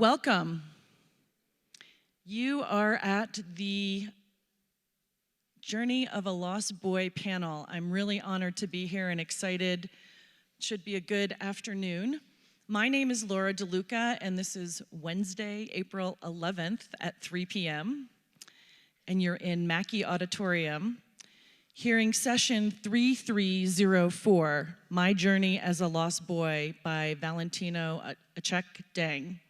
Welcome. You are at the Journey of a Lost Boy panel. I'm really honored to be here and excited. It should be a good afternoon. My name is Laura DeLuca, and this is Wednesday, April 11th at 3 p.m. And you're in Mackey Auditorium, hearing session 3304, My Journey as a Lost Boy by Valentino Achak Deng.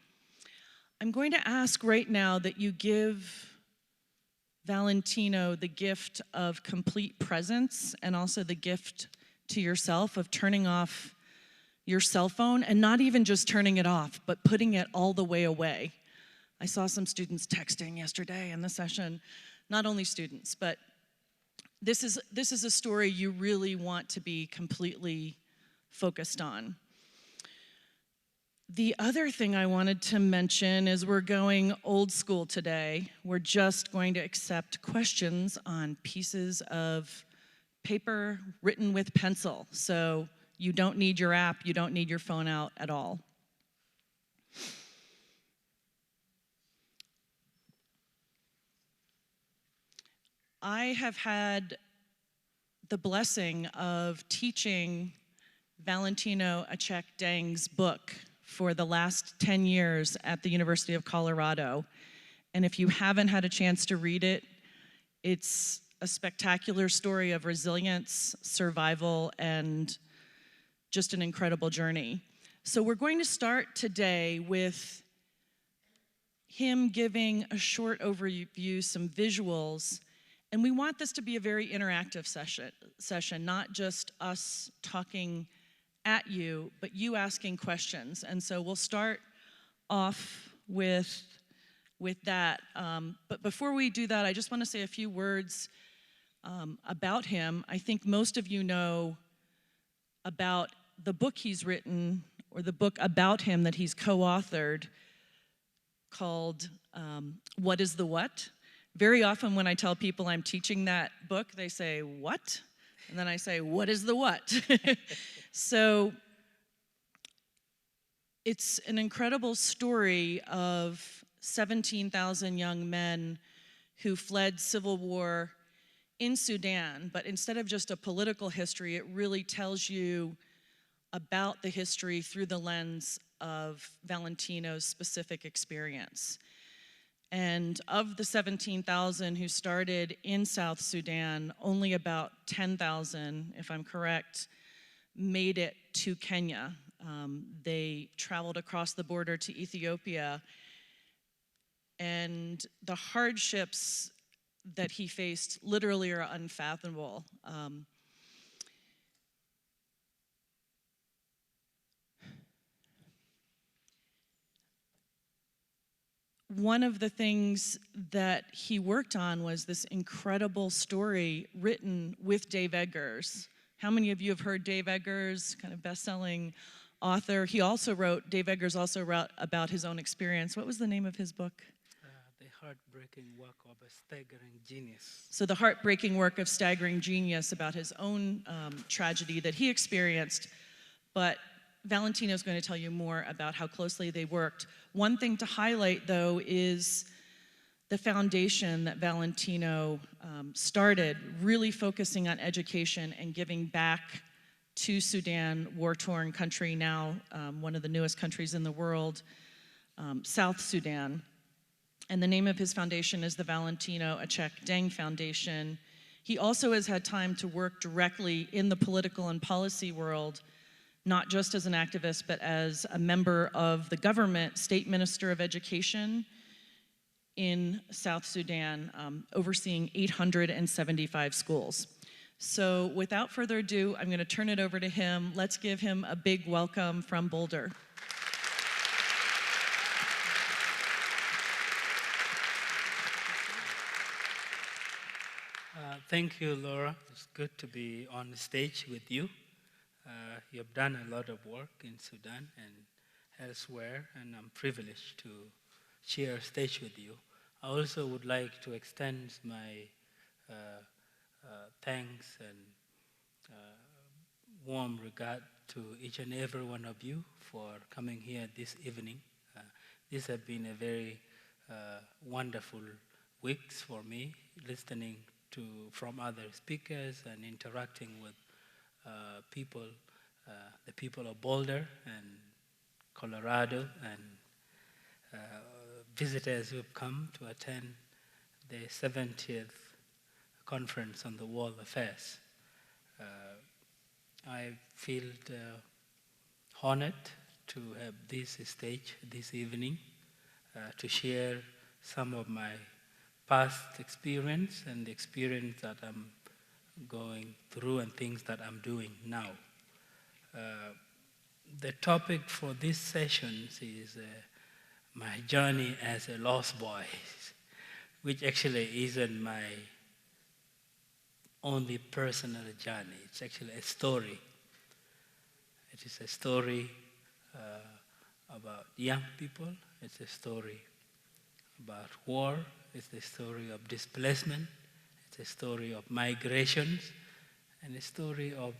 I'm going to ask right now that you give Valentino the gift of complete presence and also the gift to yourself of turning off your cell phone, and not even just turning it off, but putting it all the way away. I saw some students texting yesterday in the session, not only students, but this is a story you really want to be completely focused on. The other thing I wanted to mention is we're going old school today. We're just going to accept questions on pieces of paper written with pencil. So you don't need your app, you don't need your phone out at all. I have had the blessing of teaching Valentino Achak Deng's book for the last 10 years at the University of Colorado. And if you haven't had a chance to read it, it's a spectacular story of resilience, survival, and just an incredible journey. So we're going to start today with him giving a short overview, some visuals, and we want this to be a very interactive session, not just us talking at you, but you asking questions. And so we'll start off with that. But before we do that, I just want to say a few words about him. I think most of you know about the book he's written, or the book about him that he's co-authored, called What is the What? Very often when I tell people I'm teaching that book, they say, what? And then I say, what is the what? So it's an incredible story of 17,000 young men who fled civil war in Sudan, but instead of just a political history, it really tells you about the history through the lens of Valentino's specific experience. And of the 17,000 who started in South Sudan, only about 10,000, if I'm correct, made it to Kenya. They traveled across the border to Ethiopia, and the hardships that he faced literally are unfathomable. One of the things that he worked on was this incredible story written with Dave Eggers. How many of you have heard Dave Eggers, kind of best-selling author? Dave Eggers also wrote about his own experience. What was the name of his book? The Heartbreaking Work of a Staggering Genius. So The Heartbreaking Work of Staggering Genius, about his own tragedy that he experienced. But Valentino's going to tell you more about how closely they worked. One thing to highlight, though, is the foundation that Valentino started, really focusing on education and giving back to Sudan, war-torn country, now one of the newest countries in the world, South Sudan. And the name of his foundation is the Valentino Achak Deng Foundation. He also has had time to work directly in the political and policy world, not just as an activist, but as a member of the government, State Minister of Education in South Sudan, overseeing 875 schools. So without further ado, I'm going to turn it over to him. Let's give him a big welcome from Boulder. Thank you, Laura. It's good to be on the stage with you. You have done a lot of work in Sudan and elsewhere, and I'm privileged to share a stage with you. I also would like to extend my thanks and warm regard to each and every one of you for coming here this evening. these have been a very wonderful weeks for me, listening from other speakers and interacting with people, the people of Boulder and Colorado, and visitors who have come to attend the 70th Conference on the World Affairs. I feel honored to have this stage this evening to share some of my past experience and the experience that I'm going through and things that I'm doing now. The topic for this session is my journey as a lost boy, which actually isn't my only personal journey. It's actually a story. It is a story about young people. It's a story about war. It's a story of displacement. It's a story of migrations, and a story of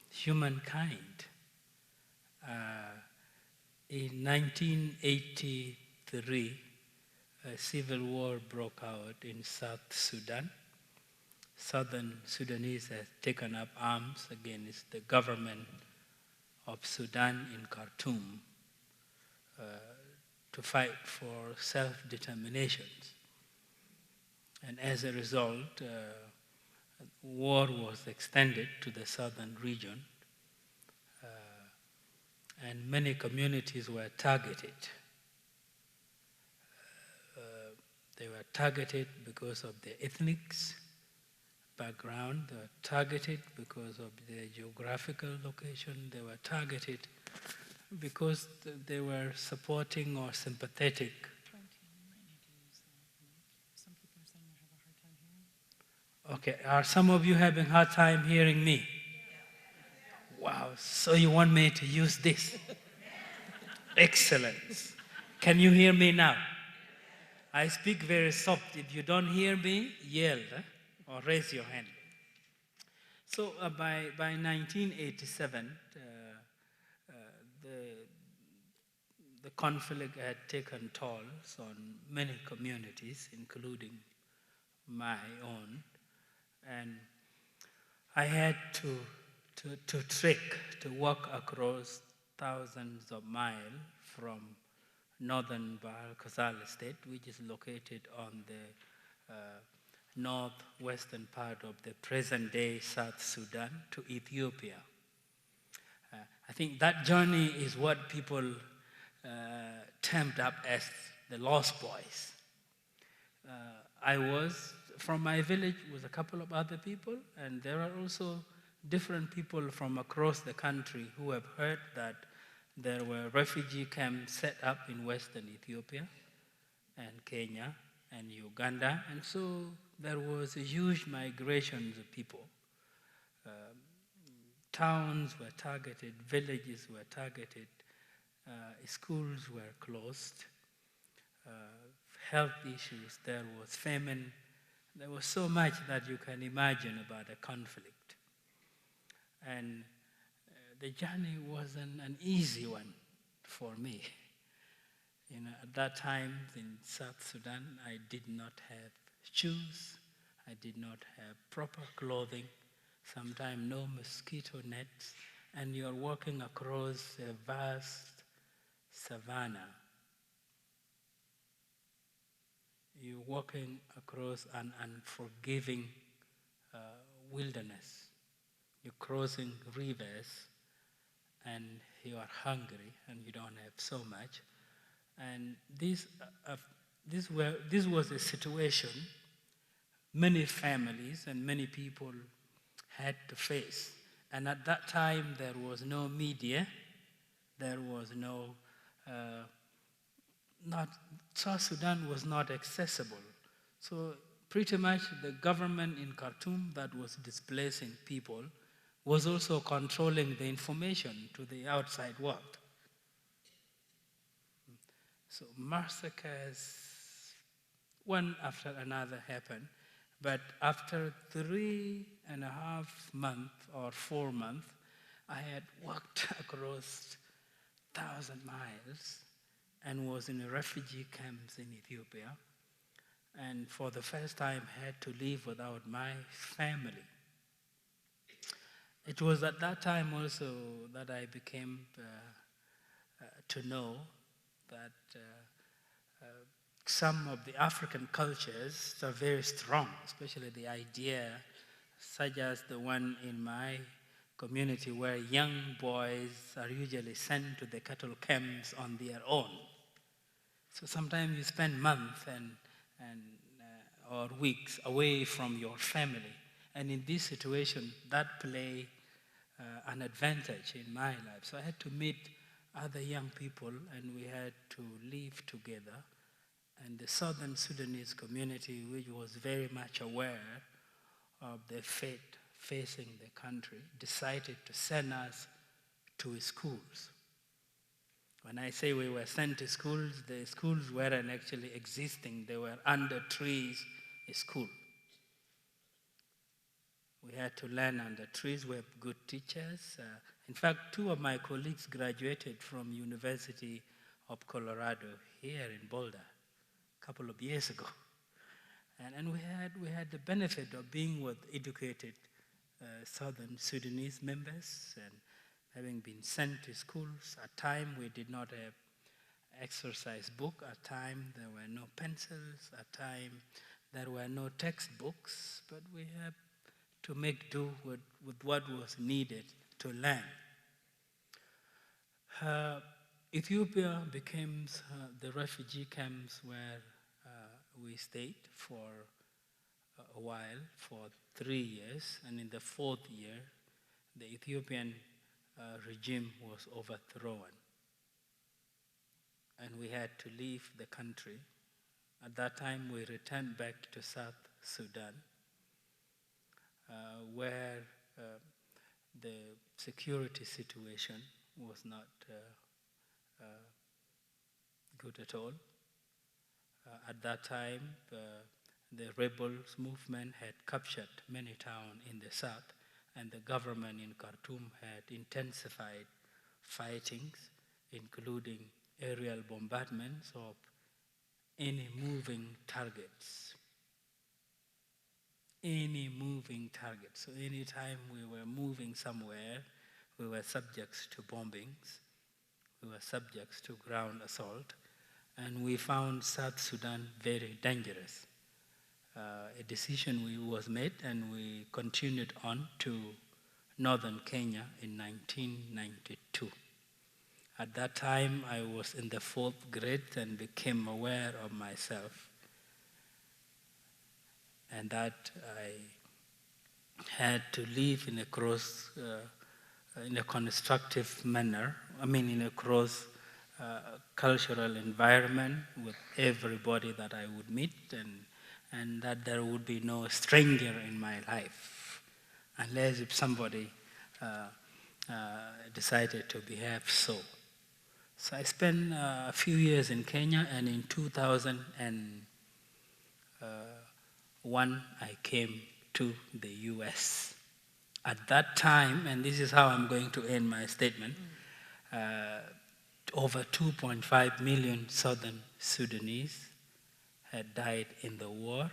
humankind. In 1983, a civil war broke out in South Sudan. Southern Sudanese have taken up arms against the government of Sudan in Khartoum to fight for self-determination. And as a result, war was extended to the southern region, and many communities were targeted. They were targeted because of their ethnics background. They were targeted because of their geographical location. They were targeted because they were supporting or sympathetic. Okay, are some of you having a hard time hearing me? Wow, so you want me to use this? Excellent. Can you hear me now? I speak very soft. If you don't hear me, yell or raise your hand. So by 1987, the conflict had taken tolls on many communities, including my own, and I had to trek, to walk across thousands of miles from northern Bahr Ghazal state, which is located on the northwestern part of the present-day South Sudan, to Ethiopia. I think that journey is what people termed up as the Lost Boys. I was from my village with a couple of other people, and there are also different people from across the country who have heard that there were refugee camps set up in Western Ethiopia and Kenya and Uganda, and so there was a huge migration of people. Towns were targeted, villages were targeted, schools were closed, health issues, there was famine. There was so much that you can imagine about a conflict. And the journey wasn't an easy one for me. At that time in South Sudan, I did not have shoes. I did not have proper clothing. Sometimes no mosquito nets. And you're walking across a vast savanna. You're walking across an unforgiving wilderness. You're crossing rivers, and you are hungry, and you don't have so much. And this was a situation many families and many people had to face. And at that time, there was no media. There was no, South Sudan was not accessible. So pretty much the government in Khartoum that was displacing people was also controlling the information to the outside world. So massacres, one after another, happened. But after 3.5 months or 4 months, I had walked across 1,000 miles, and was in refugee camps in Ethiopia, and for the first time had to live without my family. It was at that time also that I became to know that some of the African cultures are very strong, especially the idea such as the one in my community where young boys are usually sent to the cattle camps on their own. So sometimes you spend months or weeks away from your family. And in this situation, that play an advantage in my life. So I had to meet other young people, and we had to live together. And the Southern Sudanese community, which was very much aware of the fate facing the country, decided to send us to schools. When I say we were sent to schools, the schools weren't actually existing. They were under trees school. We had to learn under trees. We have good teachers. In fact, two of my colleagues graduated from University of Colorado here in Boulder a couple of years ago. And we had the benefit of being with educated Southern Sudanese members and having been sent to schools. At time we did not have exercise book. At time there were no pencils. At time there were no textbooks. But we had to make do with what was needed to learn. Ethiopia became the refugee camps where we stayed for a while, for 3 years, and in the 4th year, the Ethiopian regime was overthrown, and we had to leave the country. At that time, we returned back to South Sudan, where the security situation was not good at all. At that time, the rebels movement had captured many towns in the south, and the government in Khartoum had intensified fightings, including aerial bombardments of any moving targets. Any moving target. So anytime we were moving somewhere, we were subject to bombings, we were subject to ground assault, and we found South Sudan very dangerous. A decision was made, and we continued on to northern Kenya in 1992. At that time, I was in the 4th grade and became aware of myself, and that I had to live in a constructive manner. I mean, in a cross cultural environment with everybody that I would meet, and that there would be no stranger in my life, unless if somebody decided to behave so. So I spent a few years in Kenya, and in 2001 I came to the US. At that time, and this is how I'm going to end my statement, over 2.5 million Southern Sudanese had died in the war.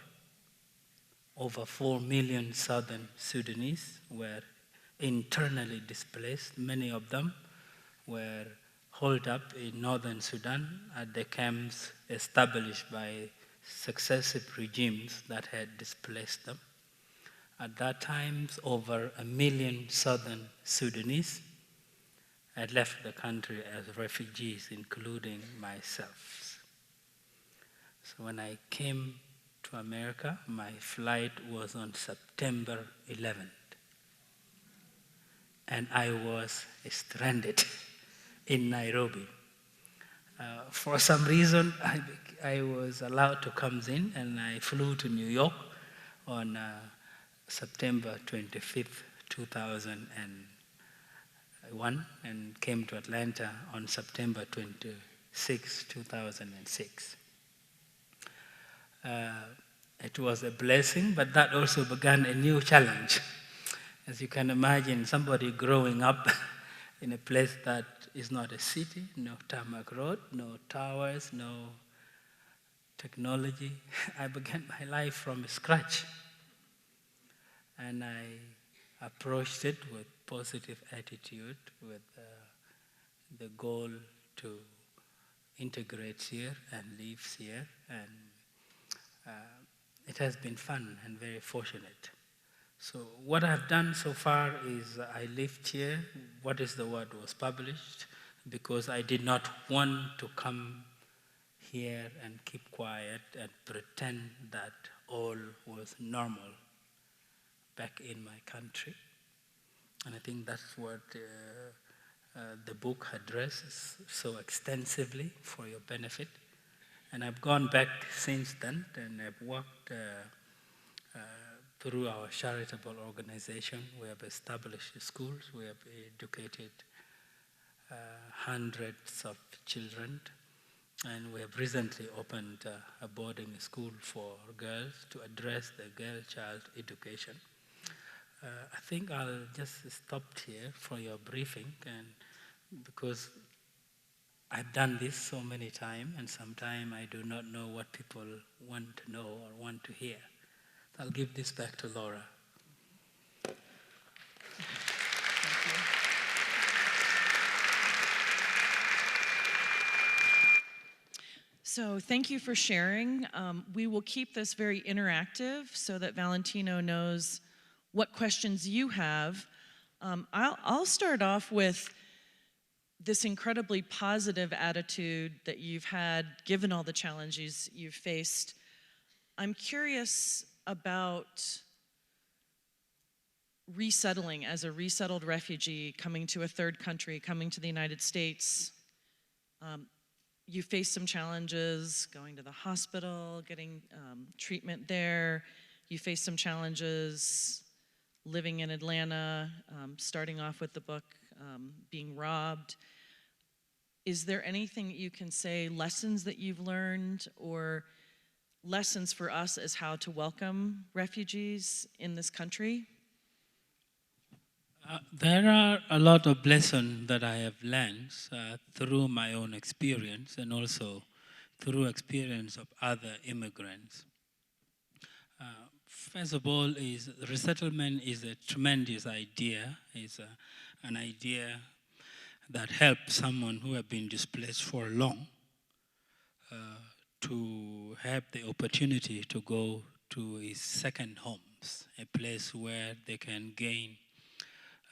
Over 4 million Southern Sudanese were internally displaced. Many of them were holed up in northern Sudan at the camps established by successive regimes that had displaced them. At that time, over 1 million Southern Sudanese had left the country as refugees, including myself. So when I came to America, my flight was on September 11th. And I was stranded in Nairobi. For some reason, I was allowed to come in, and I flew to New York on September 25th, 2001, and came to Atlanta on September 26, 2006. It was a blessing, but that also began a new challenge. As you can imagine, somebody growing up in a place that is not a city, no tarmac road, no towers, no technology. I began my life from scratch. And I approached it with positive attitude, with the goal to integrate here and live here. And it has been fun and very fortunate. So what I've done so far is I lived here. What is the word was published because I did not want to come here and keep quiet and pretend that all was normal back in my country. And I think that's what the book addresses so extensively for your benefit. And I've gone back since then, and I've worked through our charitable organization. We have established schools. We have educated hundreds of children. And we have recently opened a boarding school for girls to address the girl-child education. I think I'll just stop here for your briefing, and because I've done this so many times, and sometimes I do not know what people want to know or want to hear. I'll give this back to Laura. So thank you for sharing. We will keep this very interactive so that Valentino knows what questions you have. I'll start off with this incredibly positive attitude that you've had given all the challenges you've faced. I'm curious about resettling as a resettled refugee, coming to a third country, coming to the United States. You faced some challenges going to the hospital, getting treatment there. You faced some challenges living in Atlanta, starting off with the book, being robbed. Is there anything you can say, lessons that you've learned, or lessons for us as how to welcome refugees in this country? There are a lot of lessons that I have learned through my own experience and also through experience of other immigrants. First of all, is resettlement is a tremendous idea. It's an idea that helps someone who have been displaced for long to have the opportunity to go to his second homes, a place where they can gain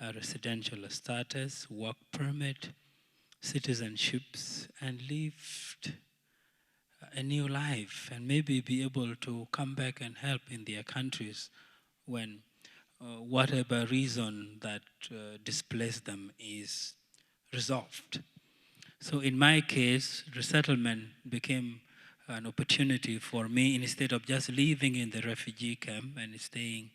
a residential status, work permit, citizenships, and live a new life, and maybe be able to come back and help in their countries when whatever reason that displaced them is resolved. So in my case, resettlement became an opportunity for me instead of just living in the refugee camp and staying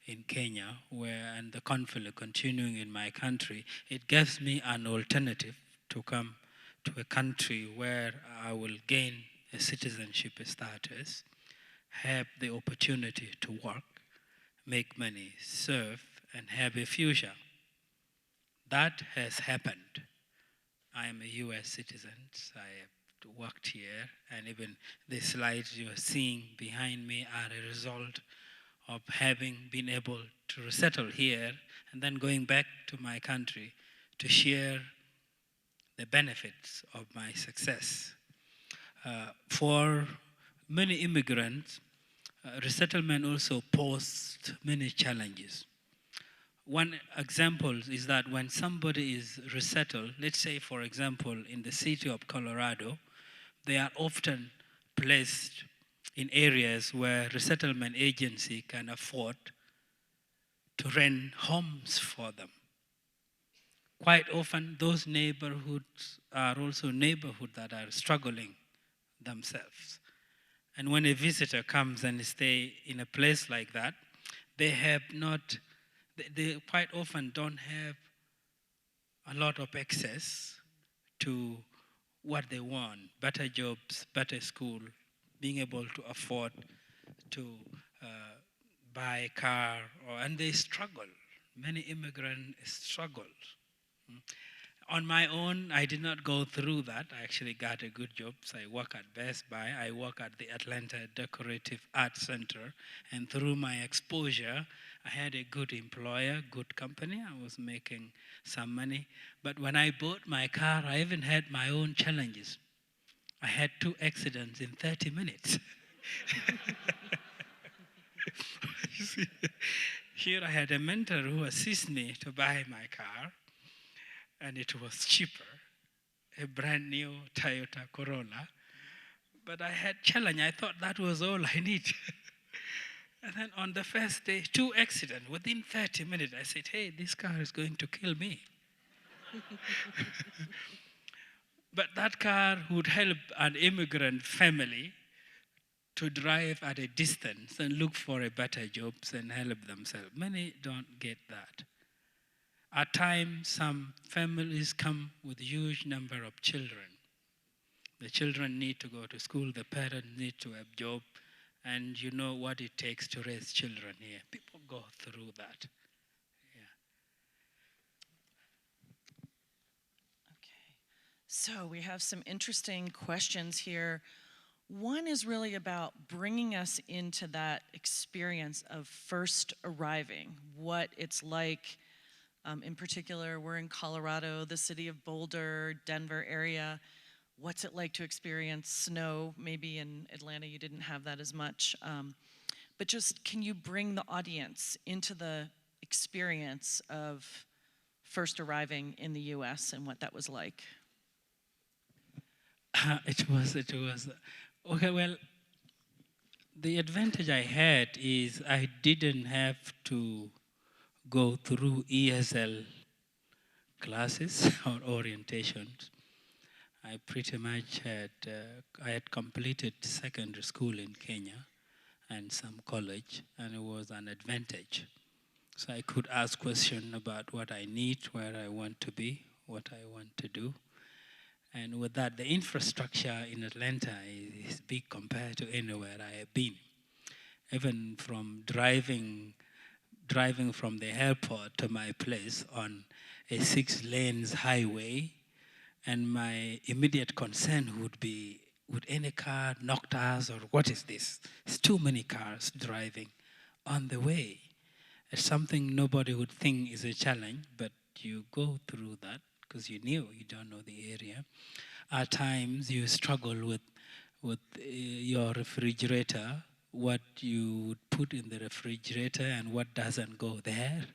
in Kenya, and the conflict continuing in my country. It gives me an alternative to come to a country where I will gain a citizenship status, have the opportunity to work, make money, serve, and have a future. That has happened. I am a US citizen. I have worked here, and even the slides you are seeing behind me are a result of having been able to resettle here and then going back to my country to share the benefits of my success. For many immigrants, resettlement also posed many challenges. One example is that when somebody is resettled, let's say, for example, in the city of Colorado, they are often placed in areas where resettlement agency can afford to rent homes for them. Quite often, those neighborhoods are also neighborhoods that are struggling themselves. And when a visitor comes and stay in a place like that, they quite often don't have a lot of access to what they want: better jobs, better school, being able to afford to buy a car, and they struggle. Many immigrants struggle. On my own, I did not go through that. I actually got a good job. So I work at Best Buy. I work at the Atlanta Decorative Arts Center. And through my exposure, I had a good employer, good company. I was making some money. But when I bought my car, I even had my own challenges. I had 2 accidents in 30 minutes. You see, here I had a mentor who assisted me to buy my car, and it was cheaper, a brand new Toyota Corolla. But I had challenge. I thought that was all I need. And then on the first day, 2 accidents. Within 30 minutes, I said, hey, this car is going to kill me. But that car would help an immigrant family to drive at a distance and look for a better jobs and help themselves. Many don't get that. At times, some families come with a huge number of children. The children need to go to school, the parents need to have job, and you know what it takes to raise children here. People go through that. Okay. So we have some interesting questions here. One is really about bringing us into that experience of first arriving, what it's like. In particular, we're in Colorado, the city of Boulder, Denver area. What's it like to experience snow? Maybe in Atlanta you didn't have that as much. But just, can you bring the audience into the experience of first arriving in the US and what that was like? It was, okay, well, the advantage I had is I didn't have to go through ESL classes or orientations. I pretty much I had completed secondary school in Kenya and some college, and it was an advantage. So I could ask questions about what I need, where I want to be, what I want to do. And with that, the infrastructure in Atlanta is big compared to anywhere I have been. Even from driving from the airport to my place on a 6 lanes highway, and my immediate concern would be, would any car knock us, or what is this? It's too many cars driving on the way. It's something nobody would think is a challenge, but you go through that because you don't know the area. At times you struggle with your refrigerator, what you would put in the refrigerator and what doesn't go there.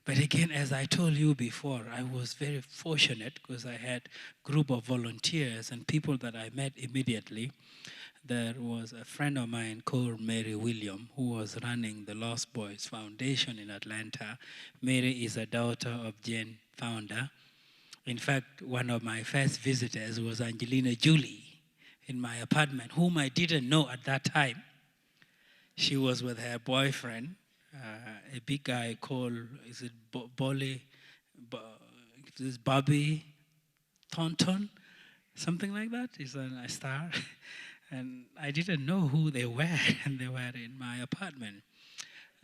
But again, as I told you before, I was very fortunate because I had a group of volunteers and people that I met immediately. There was a friend of mine called Mary William who was running the Lost Boys Foundation in Atlanta. Mary is a daughter of Jane founder. In fact, one of my first visitors was Angelina Jolie in my apartment, whom I didn't know at that time. She was with her boyfriend, a big guy called, is it Bobby Thornton? Something like that. He's a star. And I didn't know who they were, and they were in my apartment.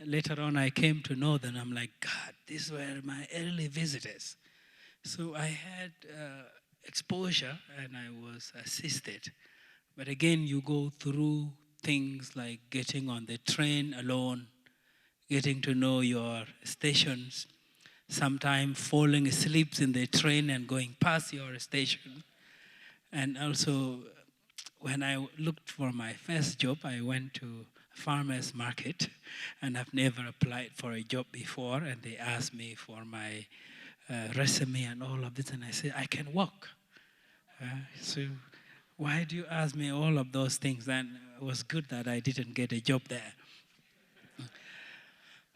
Later on, I came to know them. I'm like, God, these were my early visitors. So I had exposure, and I was assisted. But again, you go through things like getting on the train alone, getting to know your stations, sometimes falling asleep in the train and going past your station. And also, when I looked for my first job, I went to a farmer's market, and I've never applied for a job before, and they asked me for my resume and all of this, and I said, I can walk. So why do you ask me all of those things? And it was good that I didn't get a job there.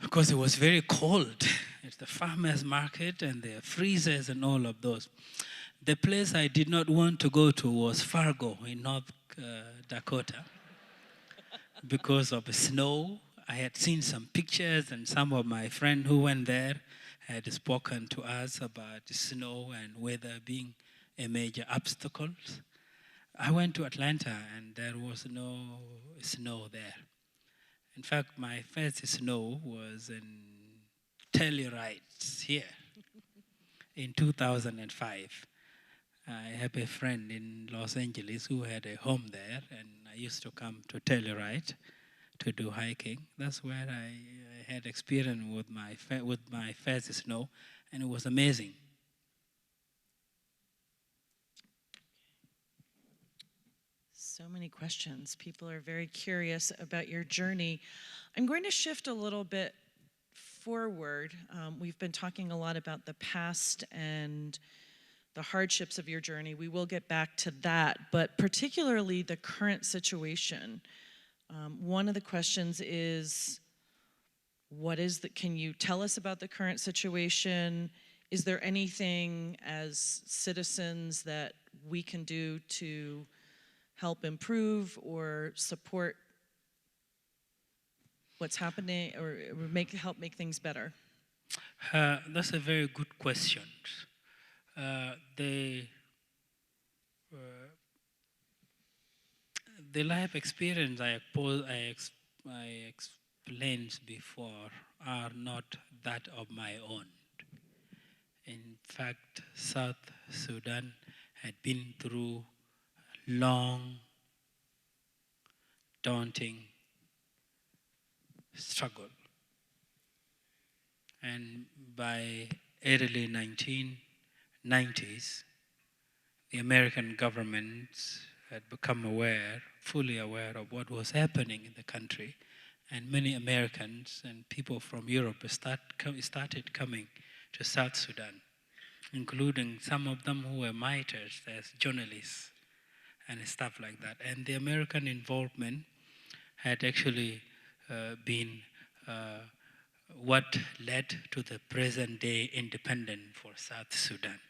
Because it was very cold. It's the farmer's market and the freezers and all of those. The place I did not want to go to was Fargo in North Dakota because of the snow. I had seen some pictures, and some of my friends who went there had spoken to us about the snow and weather being a major obstacle. I went to Atlanta, and there was no snow there. In fact, my first snow was in Tellurides here. in 2005. I have a friend in Los Angeles who had a home there, and I used to come to Telluride to do hiking. That's where I had experience with my first snow, and it was amazing. So many questions. People are very curious about your journey. I'm going to shift a little bit forward. We've been talking a lot about the past and the hardships of your journey. We will get back to that, but particularly the current situation. One of the questions is, can you tell us about the current situation? Is there anything as citizens that we can do to help improve or support what's happening or help make things better? That's a very good question. The life experience I explained before are not that of my own. In fact, South Sudan had been through long, daunting struggle. And by early 1990s, the American government had become fully aware of what was happening in the country, and many Americans and people from Europe started coming to South Sudan, including some of them who were miters as journalists and stuff like that. And the American involvement had actually been what led to the present day independence for South Sudan.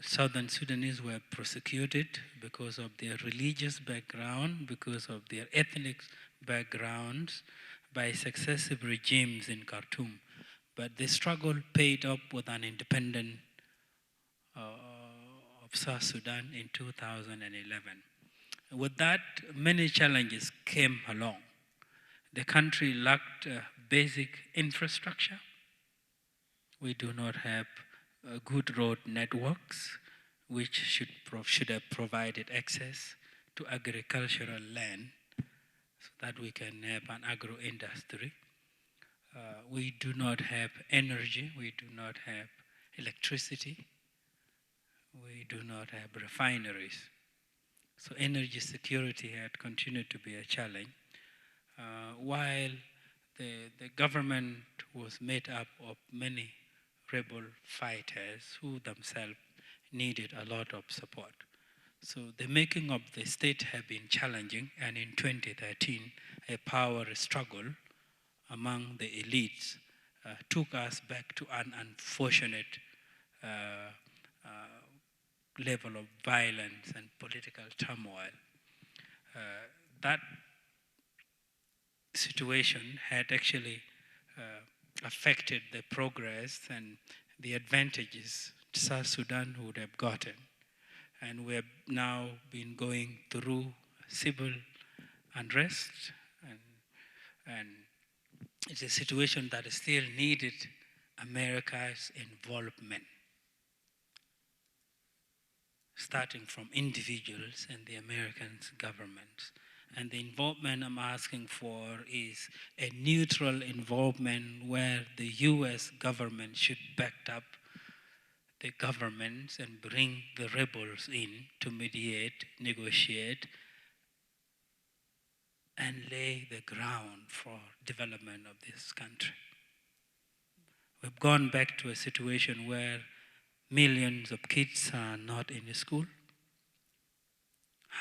Southern Sudanese were persecuted because of their religious background, because of their ethnic backgrounds, by successive regimes in Khartoum. But the struggle paid off with an independence of South Sudan in 2011. With that, many challenges came along. The country lacked basic infrastructure. We do not have good road networks, which should have provided access to agricultural land so that we can have an agro-industry. We do not have energy. We do not have electricity. We do not have refineries. So energy security had continued to be a challenge, while the government was made up of many rebel fighters who themselves needed a lot of support. So the making of the state had been challenging, and in 2013, a power struggle among the elites took us back to an unfortunate level of violence and political turmoil. That situation had actually affected the progress and the advantages South Sudan would have gotten. And we have now been going through civil unrest, and it's a situation that still needed America's involvement, starting from individuals and the American government. And the involvement I'm asking for is a neutral involvement where the US government should back up the governments and bring the rebels in to mediate, negotiate, and lay the ground for development of this country. We've gone back to a situation where millions of kids are not in school.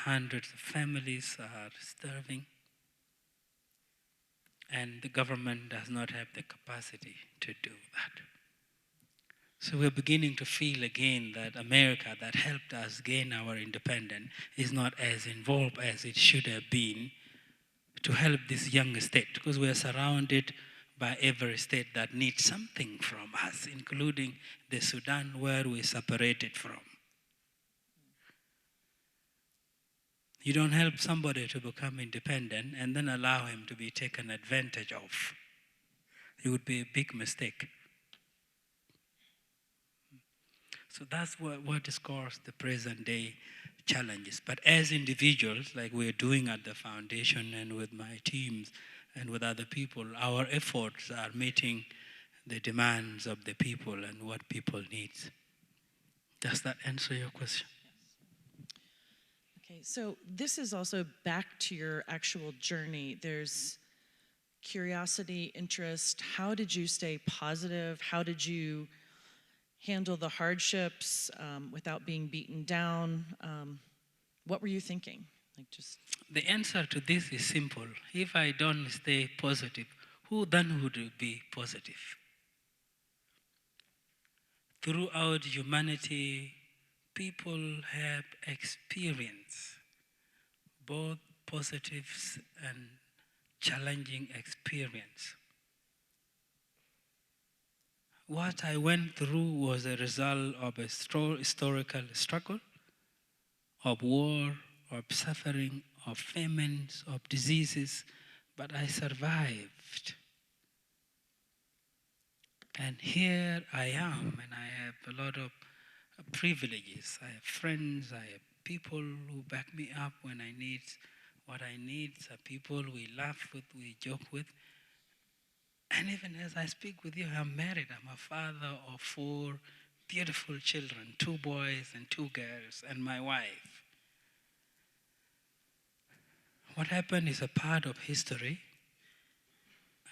Hundreds of families are starving, and the government does not have the capacity to do that. So we're beginning to feel again that America, that helped us gain our independence, is not as involved as it should have been to help this young state, because we are surrounded by every state that needs something from us, including the Sudan where we separated from. You don't help somebody to become independent and then allow him to be taken advantage of. It would be a big mistake. So that's what scores the present day challenges. But as individuals, like we're doing at the foundation and with my teams and with other people, our efforts are meeting the demands of the people and what people need. Does that answer your question? Okay, so this is also back to your actual journey. There's curiosity, interest. How did you stay positive? How did you handle the hardships without being beaten down? What were you thinking? The answer to this is simple. If I don't stay positive, who then would be positive? Throughout humanity, people have experienced both positives and challenging experience. What I went through was a result of a historical struggle, of war, of suffering, of famines, of diseases, but I survived. And here I am, and I have a lot of privileges. I have friends, I have people who back me up when I need what I need, people we laugh with, we joke with. And even as I speak with you, I'm married. I'm a father of 4 beautiful children, 2 boys and 2 girls, and my wife. What happened is a part of history,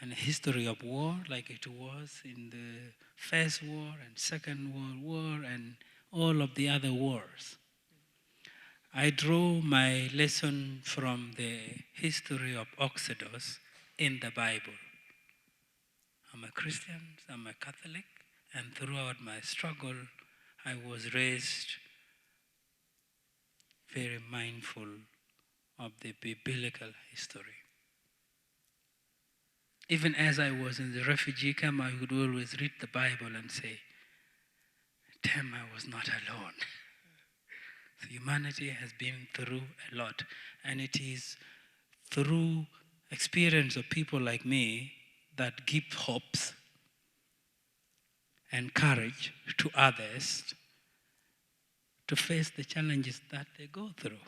and a history of war, like it was in the First War and Second World War and all of the other wars. I drew my lesson from the history of Exodus in the Bible. I'm a Christian, I'm a Catholic, and throughout my struggle, I was raised very mindful of the biblical history. Even as I was in the refugee camp, I would always read the Bible and say, damn, I was not alone. So humanity has been through a lot, and it is through experience of people like me that give hopes and courage to others to face the challenges that they go through.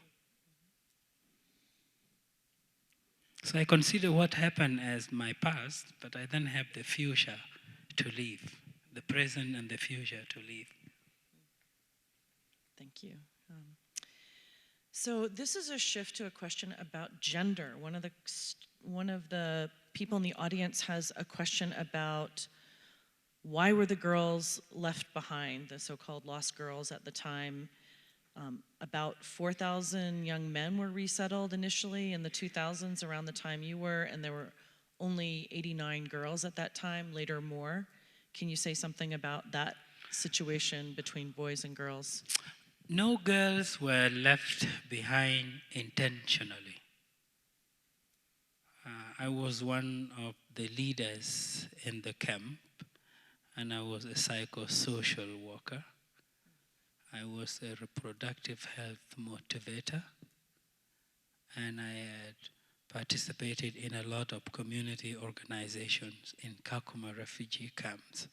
So I consider what happened as my past, but I then have the future to live, the present and the future to live. Thank you. So this is a shift to a question about gender. One of the people in the audience has a question about why were the girls left behind, the so-called lost girls at the time. About 4,000 young men were resettled initially in the 2000s, around the time you were, and there were only 89 girls at that time, later more. Can you say something about that situation between boys and girls? No girls were left behind intentionally. I was one of the leaders in the camp, and I was a psychosocial worker. I was a reproductive health motivator, and I had participated in a lot of community organizations in Kakuma refugee camps.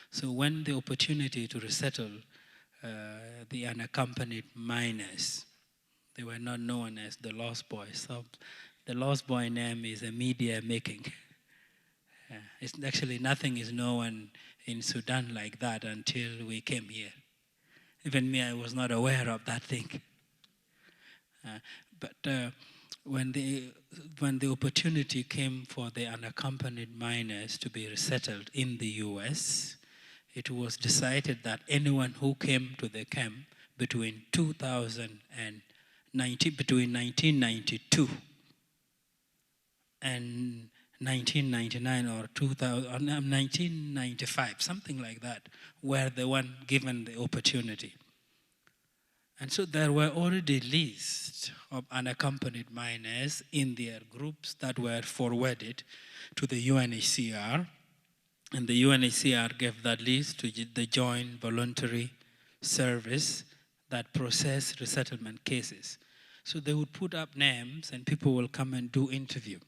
So when the opportunity to resettle the unaccompanied minors, they were not known as the Lost Boys. So the Lost Boy name is a media making. It's actually nothing is known in Sudan like that until we came here. Even me, I was not aware of that thing. But when the opportunity came for the unaccompanied minors to be resettled in the US, it was decided that anyone who came to the camp between 1992 and 1999 or 2000, or 1995, something like that, were the one given the opportunity. And so there were already lists of unaccompanied minors in their groups that were forwarded to the UNHCR. And the UNHCR gave that list to the Joint Voluntary Service that processed resettlement cases. So they would put up names and people will come and do interview.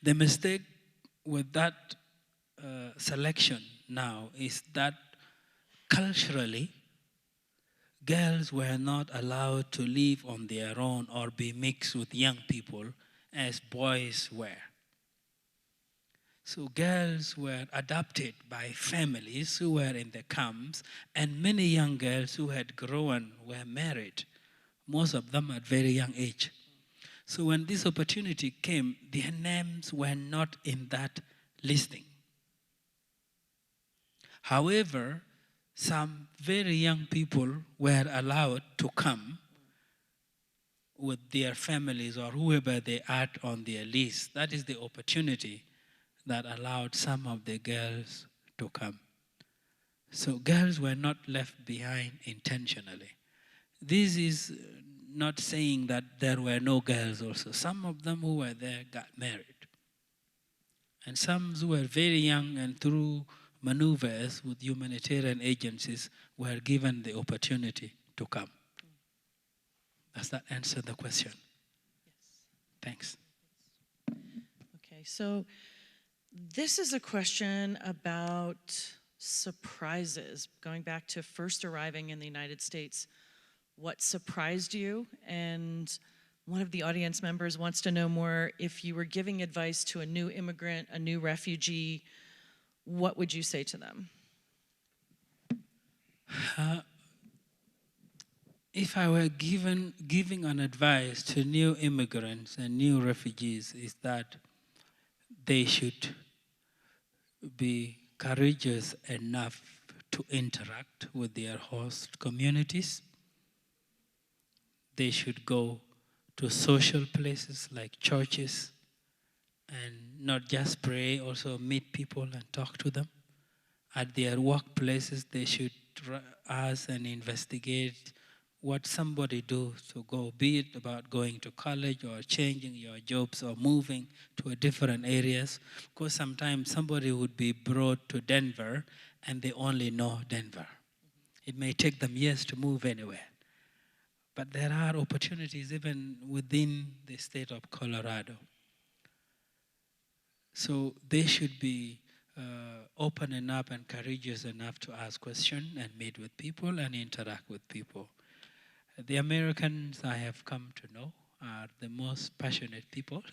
The mistake with that selection now is that culturally, girls were not allowed to live on their own or be mixed with young people as boys were. So girls were adopted by families who were in the camps, and many young girls who had grown were married, most of them at very young age. So when this opportunity came, their names were not in that listing. However, some very young people were allowed to come with their families or whoever they add on their list. That is the opportunity that allowed some of the girls to come. So girls were not left behind intentionally. This is not saying that there were no girls also. Some of them who were there got married. And some who were very young and through maneuvers with humanitarian agencies were given the opportunity to come. Does that answer the question? Yes. Thanks. Okay, so this is a question about surprises. Going back to first arriving in the United States, what surprised you? And one of the audience members wants to know more, if you were giving advice to a new immigrant, a new refugee, what would you say to them? If I were giving an advice to new immigrants and new refugees, is that they should be courageous enough to interact with their host communities. They should go to social places like churches and not just pray, also meet people and talk to them. At their workplaces, they should ask and investigate what somebody do to go, be it about going to college or changing your jobs or moving to a different areas. Because sometimes somebody would be brought to Denver and they only know Denver. It may take them years to move anywhere. But there are opportunities even within the state of Colorado. So they should be open enough and courageous enough to ask questions and meet with people and interact with people. The Americans I have come to know are the most passionate people,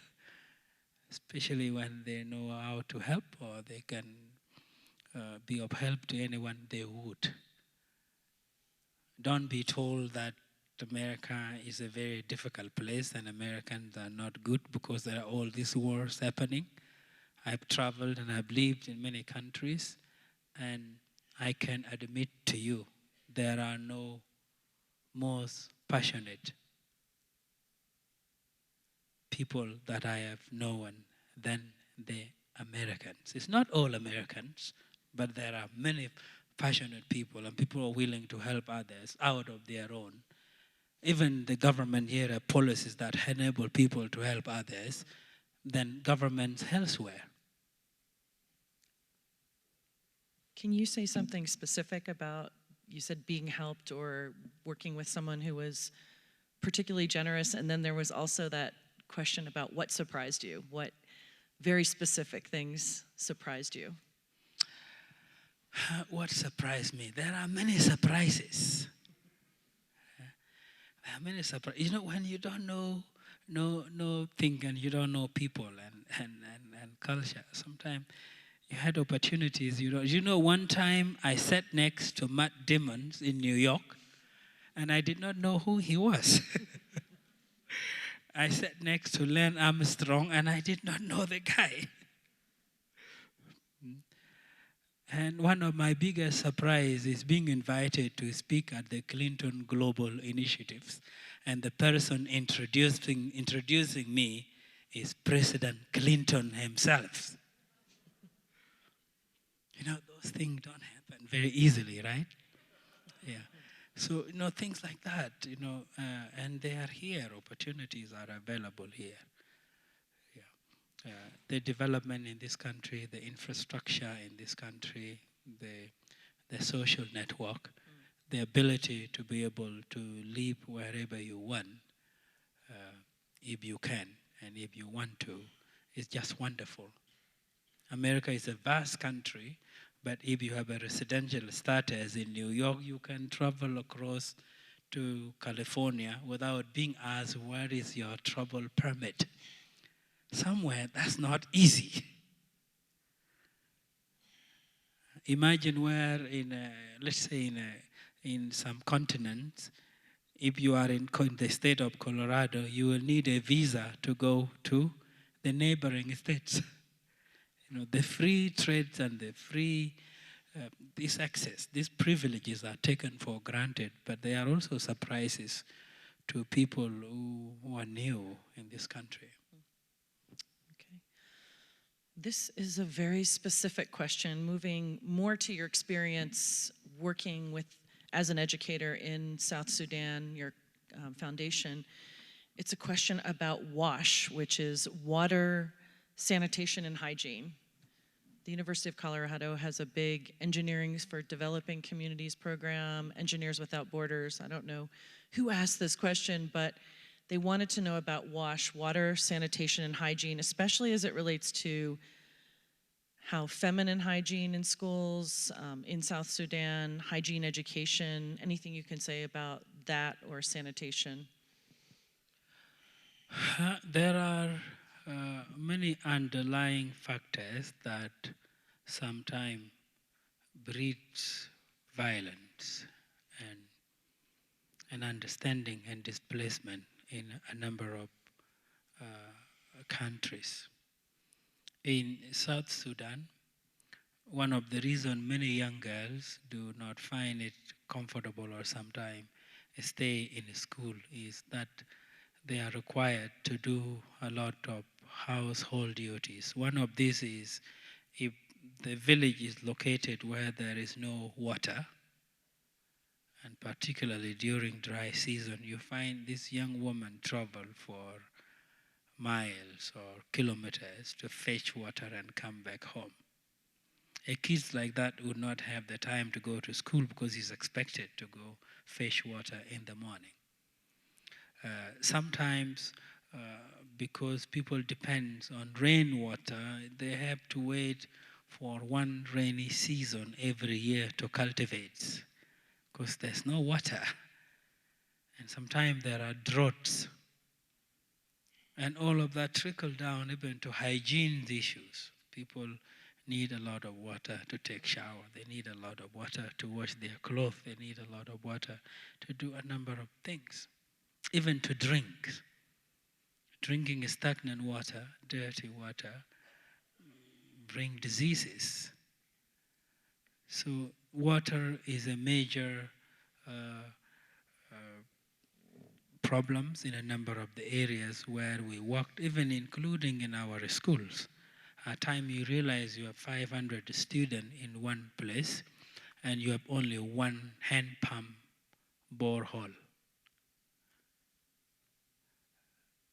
especially when they know how to help or they can be of help to anyone they would. Don't be told that America is a very difficult place and Americans are not good because there are all these wars happening. I've traveled and I've lived in many countries, and I can admit to you there are no most passionate people that I have known than the Americans. It's not all Americans, but there are many passionate people and people are willing to help others out of their own. Even the government here have policies that enable people to help others than governments elsewhere. Can you say something specific about, you said being helped or working with someone who was particularly generous, and then there was also that question about what surprised you? What very specific things surprised you? What surprised me? There are many surprises. There are many surprises. You know, when you don't know thing and you don't know people and culture, sometimes you had opportunities. You know, one time I sat next to Matt Damon in New York, and I did not know who he was. I sat next to Len Armstrong, and I did not know the guy. And one of my biggest surprises is being invited to speak at the Clinton Global Initiatives. And the person introducing me is President Clinton himself. You know, those things don't happen very easily, right? Yeah. So, you know, things like that, you know, and they are here. Opportunities are available here. Yeah. The development in this country, the infrastructure in this country, the social network, the ability to be able to live wherever you want, if you can and if you want to, is just wonderful. America is a vast country, But if you have a residential status in New York, you can travel across to California without being asked, where is your travel permit? Somewhere that's not easy. Imagine where let's say in some continents, if you are in the state of Colorado, you will need a visa to go to the neighboring states. The free trades and the free, this access, these privileges are taken for granted, but they are also surprises to people who are new in this country. Okay. This is a very specific question, moving more to your experience working as an educator in South Sudan, your foundation. It's a question about WASH, which is water, sanitation, and hygiene. The University of Colorado has a big Engineering for Developing Communities program, Engineers Without Borders. I don't know who asked this question, but they wanted to know about WASH, water, sanitation, and hygiene, especially as it relates to how feminine hygiene in schools, in South Sudan, hygiene education, anything you can say about that or sanitation? There are many underlying factors that sometimes breeds violence and understanding and displacement in a number of countries. In South Sudan, one of the reasons many young girls do not find it comfortable or sometimes stay in school is that they are required to do a lot of household duties. One of these is if the village is located where there is no water, and particularly during dry season, you find this young woman travel for miles or kilometers to fetch water and come back home. A kid like that would not have the time to go to school because he's expected to go fetch water in the morning. Sometimes, because people depend on rainwater, they have to wait for one rainy season every year to cultivate because there's no water. And sometimes there are droughts. And all of that trickle down even to hygiene issues. People need a lot of water to take shower. They need a lot of water to wash their clothes. They need a lot of water to do a number of things. Even to drink. Drinking stagnant water, dirty water, bring diseases. So water is a major problems in a number of the areas where we worked, even including in our schools. At time you realize you have 500 students in one place and you have only one hand pump borehole.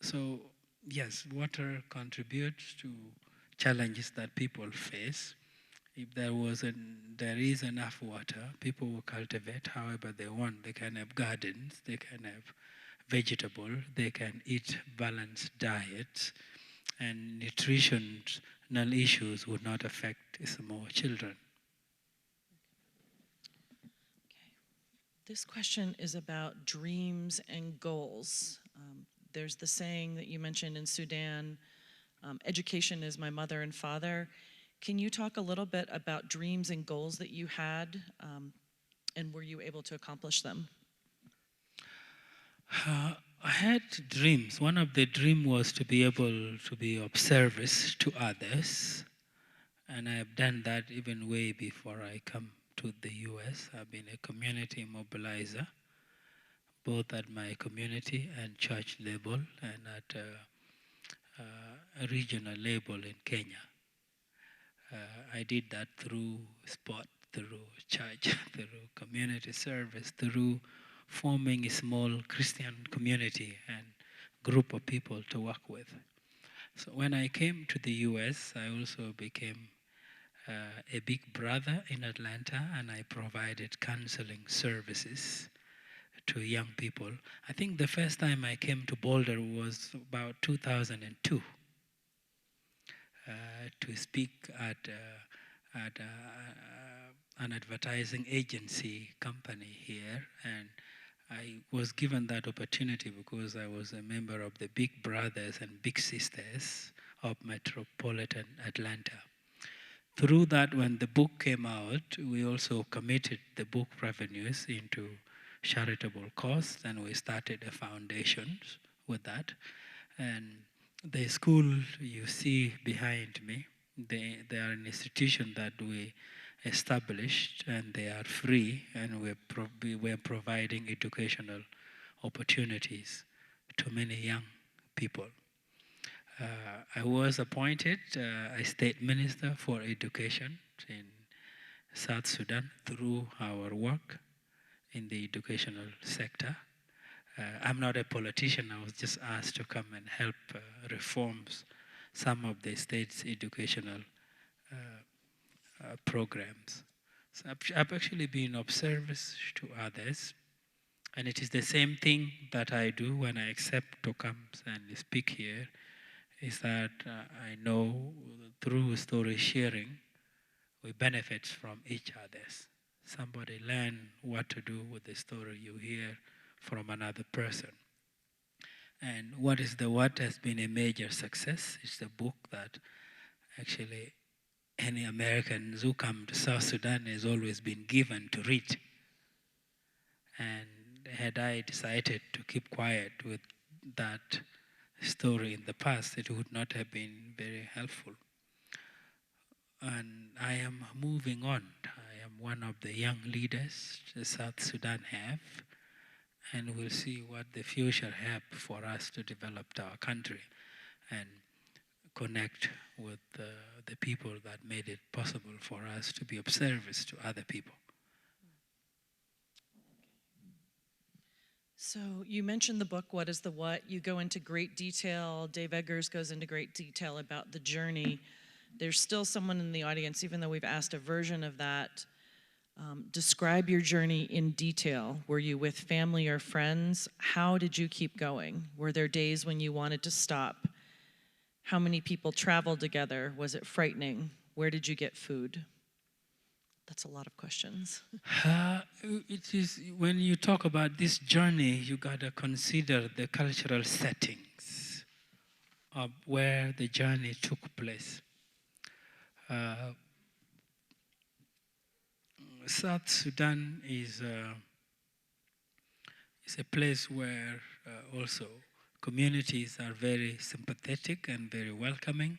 So yes, water contributes to challenges that people face. If there is enough water, people will cultivate however they want. They can have gardens, they can have vegetable, they can eat balanced diets, and nutritional issues would not affect small children. Okay. This question is about dreams and goals. There's the saying that you mentioned in Sudan, education is my mother and father. Can you talk a little bit about dreams and goals that you had, and were you able to accomplish them? I had dreams. One of the dreams was to be able to be of service to others. And I have done that even way before I come to the US. I've been a community mobilizer, both at my community and church level and at a regional level in Kenya. I did that through sport, through church, through community service, through forming a small Christian community and group of people to work with. So when I came to the US, I also became a big brother in Atlanta, and I provided counseling services to young people. I think the first time I came to Boulder was about 2002 to speak at at an advertising agency company here, and I was given that opportunity because I was a member of the Big Brothers and Big Sisters of metropolitan Atlanta. Through that, when the book came out, we also committed the book revenues into charitable cause, and we started a foundation with that. And the school you see behind me, they are an institution that we established, and they are free, and we're providing educational opportunities to many young people. I was appointed a state minister for education in South Sudan through our work in the educational sector. I'm not a politician. I was just asked to come and help reforms some of the state's educational programs. So I've actually been of service to others, and it is the same thing that I do when I accept to come and speak here, is that I know through story sharing, we benefit from each other's. Somebody learn what to do with the story you hear from another person. And what has been a major success is the book that actually any Americans who come to South Sudan has always been given to read. And had I decided to keep quiet with that story in the past, it would not have been very helpful. And I am moving on. I am one of the young leaders the South Sudan have, and we'll see what the future have for us to develop our country and connect with the people that made it possible for us to be of service to other people. So you mentioned the book, What is the What? You go into great detail. Dave Eggers goes into great detail about the journey. There's still someone in the audience, even though we've asked a version of that. Describe your journey in detail. Were you with family or friends? How did you keep going? Were there days when you wanted to stop? How many people traveled together? Was it frightening? Where did you get food? That's a lot of questions. It is, when you talk about this journey, you gotta consider the cultural settings of where the journey took place. South Sudan is a place where also communities are very sympathetic and very welcoming.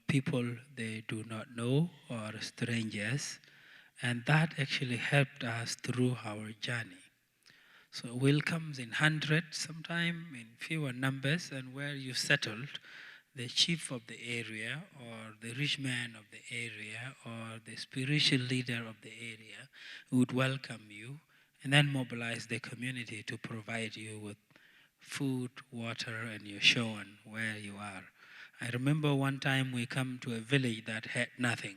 People they do not know or strangers, and that actually helped us through our journey. So will comes in hundreds, sometime in fewer numbers, and where you settled, the chief of the area or the rich man of the area or the spiritual leader of the area would welcome you and then mobilize the community to provide you with food, water, and you're shown where you are. I remember one time we come to a village that had nothing,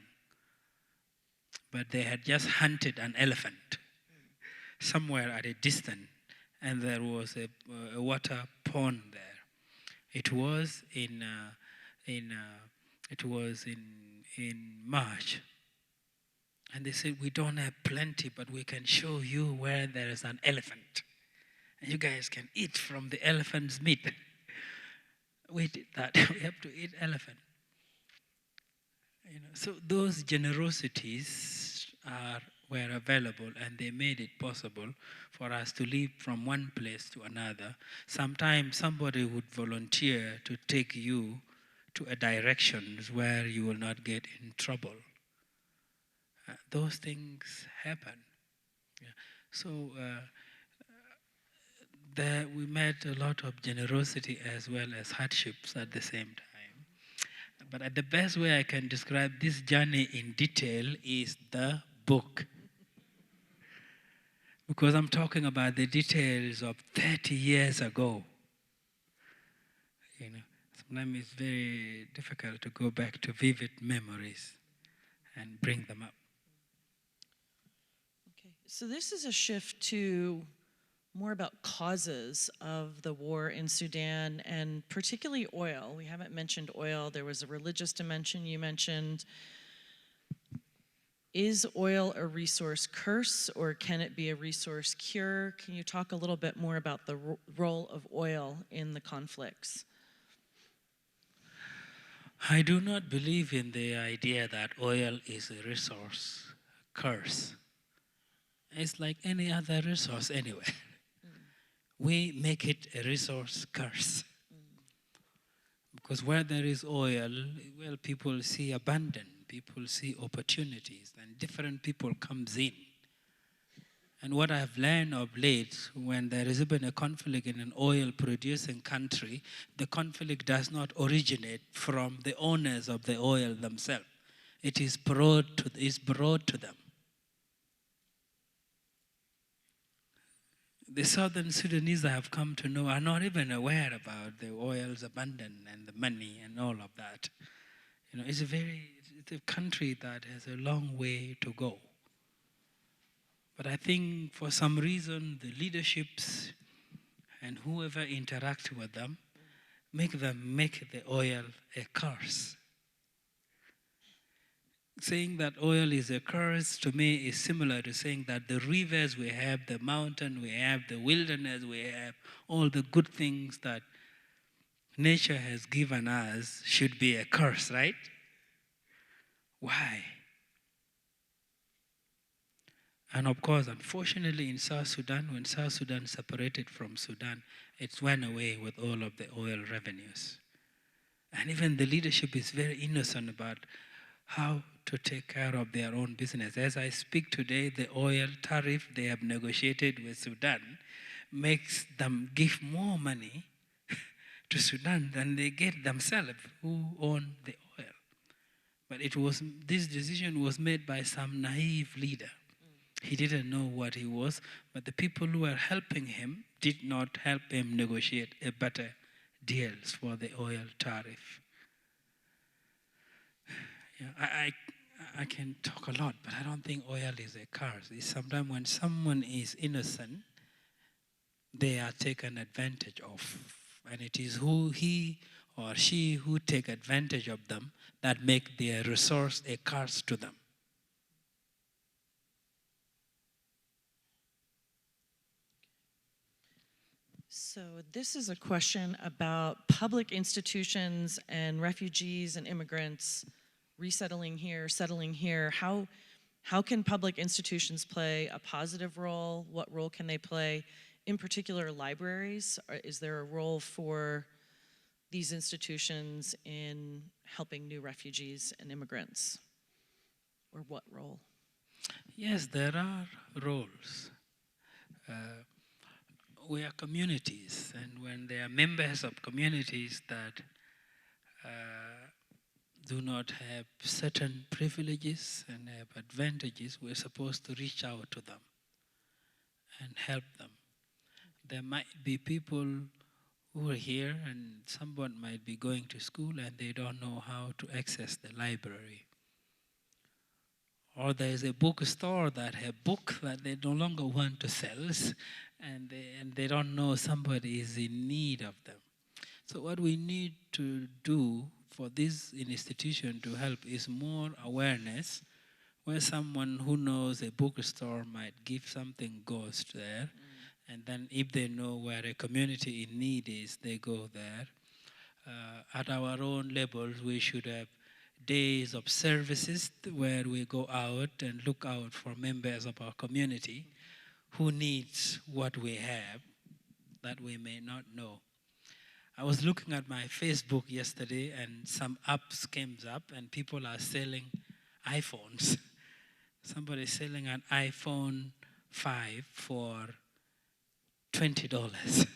but they had just hunted an elephant somewhere at a distance, and there was a water pond there. It was in March, and they said, we don't have plenty, but we can show you where there is an elephant, and you guys can eat from the elephant's meat. We did that. We have to eat elephant. So those generosities were available, and they made it possible for us to live from one place to another. Sometimes somebody would volunteer to take you to a direction where you will not get in trouble. Those things happen. Yeah. So we met a lot of generosity as well as hardships at the same time. But the best way I can describe this journey in detail is the book. Because I'm talking about the details of 30 years ago. Sometimes it's very difficult to go back to vivid memories and bring them up. Okay, so this is a shift to more about causes of the war in Sudan, and particularly oil. We haven't mentioned oil. There was a religious dimension you mentioned. Is oil a resource curse or can it be a resource cure? Can you talk a little bit more about the role of oil in the conflicts? I do not believe in the idea that oil is a resource curse. It's like any other resource anyway. We make it a resource curse. Because where there is oil, well, people see abundance, people see opportunities, and different people comes in. And what I've learned of late, when there is even a conflict in an oil-producing country, the conflict does not originate from the owners of the oil themselves. It is brought to them. The Southern Sudanese I have come to know are not even aware about the oil's abundance and the money and all of that. You know, it's a country that has a long way to go. But I think for some reason the leaderships and whoever interact with them make the oil a curse. Saying that oil is a curse to me is similar to saying that the rivers we have, the mountain we have, the wilderness we have, all the good things that nature has given us should be a curse, right? Why? And of course, unfortunately in South Sudan, when South Sudan separated from Sudan, it went away with all of the oil revenues. And even the leadership is very innocent about how to take care of their own business. As I speak today, the oil tariff they have negotiated with Sudan makes them give more money to Sudan than they get themselves, who own the oil. But this decision was made by some naive leader. He didn't know what he was, but the people who were helping him did not help him negotiate a better deals for the oil tariff. Yeah, I can talk a lot, but I don't think oil is a curse. It's sometimes when someone is innocent, they are taken advantage of. And it is who he or she who take advantage of them that make their resource a curse to them. So this is a question about public institutions and refugees and immigrants resettling here, settling here. How can public institutions play a positive role? What role can they play? In particular, libraries. Is there a role for these institutions in helping new refugees and immigrants? Or what role? Yes, there are roles. We are communities, and when there are members of communities that do not have certain privileges and have advantages, we're supposed to reach out to them and help them. There might be people who are here and someone might be going to school and they don't know how to access the library. Or there's a bookstore that have books that they no longer want to sell and they don't know somebody is in need of them. So what we need to do for this institution to help is more awareness, where someone who knows a bookstore might give something goes there, and then if they know where a community in need is, they go there. At our own levels, we should have days of services where we go out and look out for members of our community who needs what we have that we may not know. I was looking at my Facebook yesterday and some apps came up and people are selling iPhones. Somebody is selling an iPhone 5 for $20.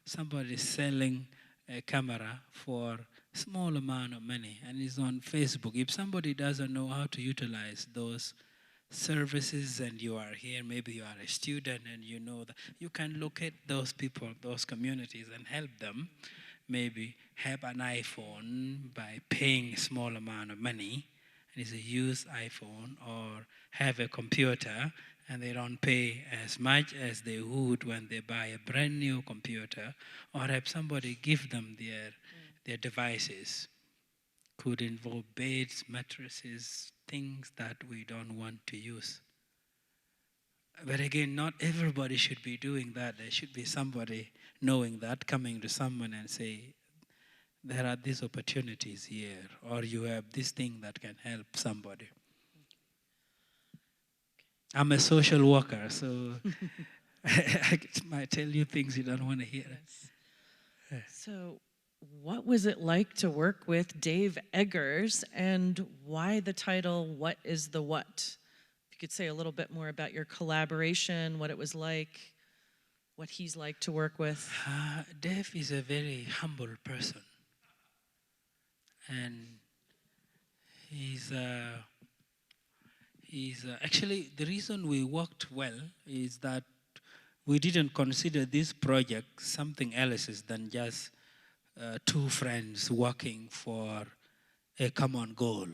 Somebody is selling a camera for a small amount of money and it's on Facebook. If somebody doesn't know how to utilize those services and you are here, maybe you are a student and you know that, you can locate those people, those communities and help them. Maybe have an iPhone by paying a small amount of money, and it's a used iPhone, or have a computer and they don't pay as much as they would when they buy a brand new computer, or have somebody give them their devices. Could involve beds, mattresses, things that we don't want to use. But again, not everybody should be doing that. There should be somebody knowing that, coming to someone and say, there are these opportunities here, or you have this thing that can help somebody. I'm a social worker, so I might tell you things you don't want to hear. Yes. So, what was it like to work with Dave Eggers, and why the title, What is the What? If you could say a little bit more about your collaboration, what it was like, what he's like to work with. Dave is a very humble person. And he's actually, the reason we worked well is that we didn't consider this project something else than just two friends working for a common goal,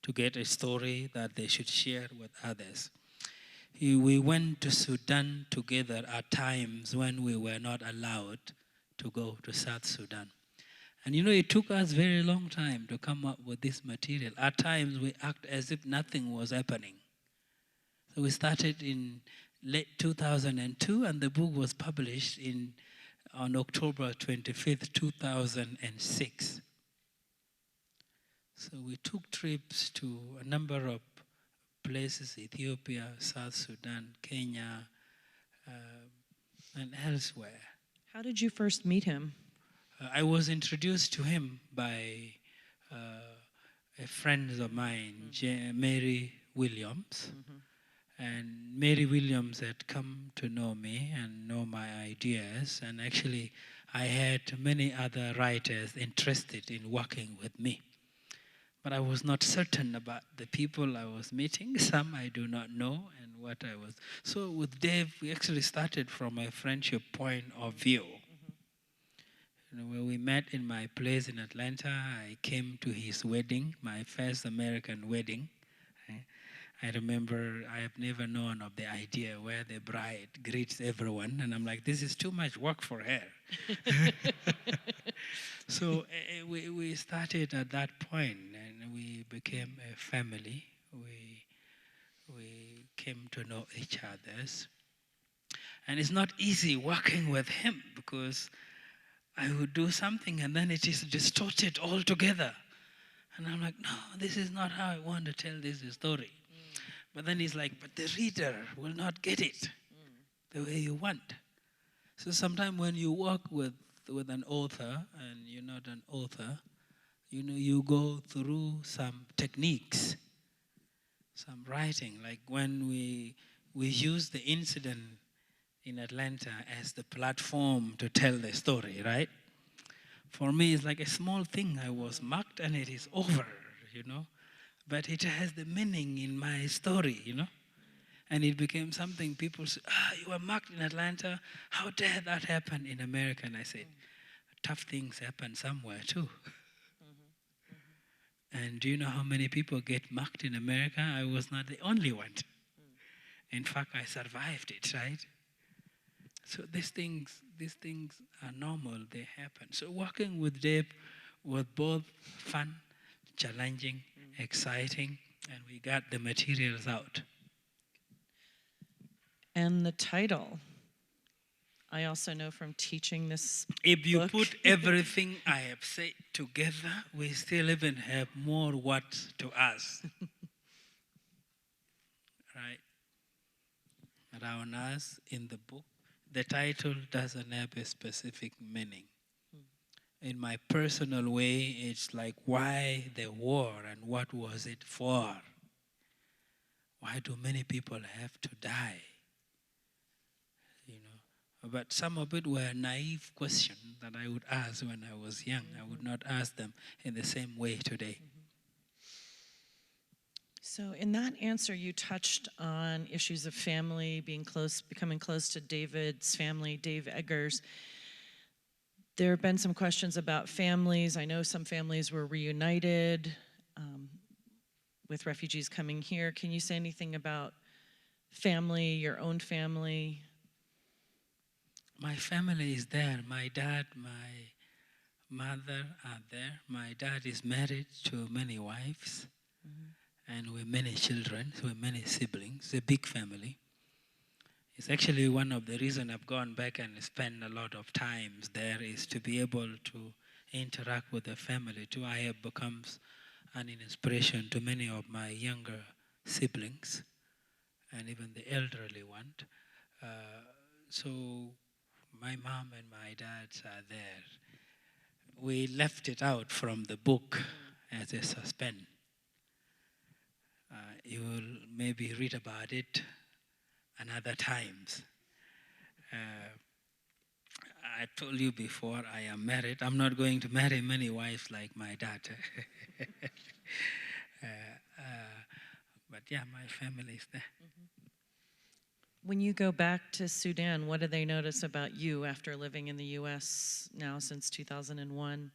to get a story that they should share with others. We went to Sudan together at times when we were not allowed to go to South Sudan. And you know, it took us very long time to come up with this material. At times, we act as if nothing was happening. So we started in late 2002, and the book was published on October 25th, 2006. So we took trips to a number of places, Ethiopia, South Sudan, Kenya, and elsewhere. How did you first meet him? I was introduced to him by a friend of mine, Mary Williams. And Mary Williams had come to know me and know my ideas. And actually, I had many other writers interested in working with me. But I was not certain about the people I was meeting. Some I do not know and what I was. So with Dave, we actually started from a friendship point of view. You know, when we met in my place in Atlanta, I came to his wedding, my first American wedding. I remember I have never known of the idea where the bride greets everyone, and I'm like, this is too much work for her. So we started at that point, and we became a family. We came to know each other's. And it's not easy working with him, because I would do something and then it is distorted altogether. And I'm like, no, this is not how I want to tell this story. But then he's like, but the reader will not get it the way you want. So sometimes when you work with an author and you're not an author, you know, you go through some techniques, some writing. Like when we use the incident in Atlanta as the platform to tell the story, right? For me, it's like a small thing. I was mocked and it is over, you know. But it has the meaning in my story, you know. And it became something people say, you were mocked in Atlanta. How dare that happen in America? And I said, tough things happen somewhere too. And do you know how many people get mocked in America? I was not the only one. In fact, I survived it, right? So these things are normal, they happen. So working with Dave was both fun, challenging, exciting, and we got the materials out. And the title, I also know from teaching this If you book. put everything I have said together, we still even have more words to us. Right? Around us in the book, the title doesn't have a specific meaning. In my personal way, it's like, why the war and what was it for? Why do many people have to die? You know, but some of it were naive questions that I would ask when I was young. I would not ask them in the same way today. So in that answer, you touched on issues of family, becoming close to David's family, Dave Eggers. There have been some questions about families. I know some families were reunited with refugees coming here. Can you say anything about family, your own family? My family is there. My dad, my mother are there. My dad is married to many wives. and we're many children, we're many siblings, a big family. It's actually one of the reasons I've gone back and spent a lot of times there is to be able to interact with the family too. I have become an inspiration to many of my younger siblings and even the elderly one. So my mom and my dad are there. We left it out from the book as a suspense. You will maybe read about it another times. I told you before, I am married. I'm not going to marry many wives like my dad. But yeah, my family is there. When you go back to Sudan, what do they notice about you after living in the U.S. now since 2001?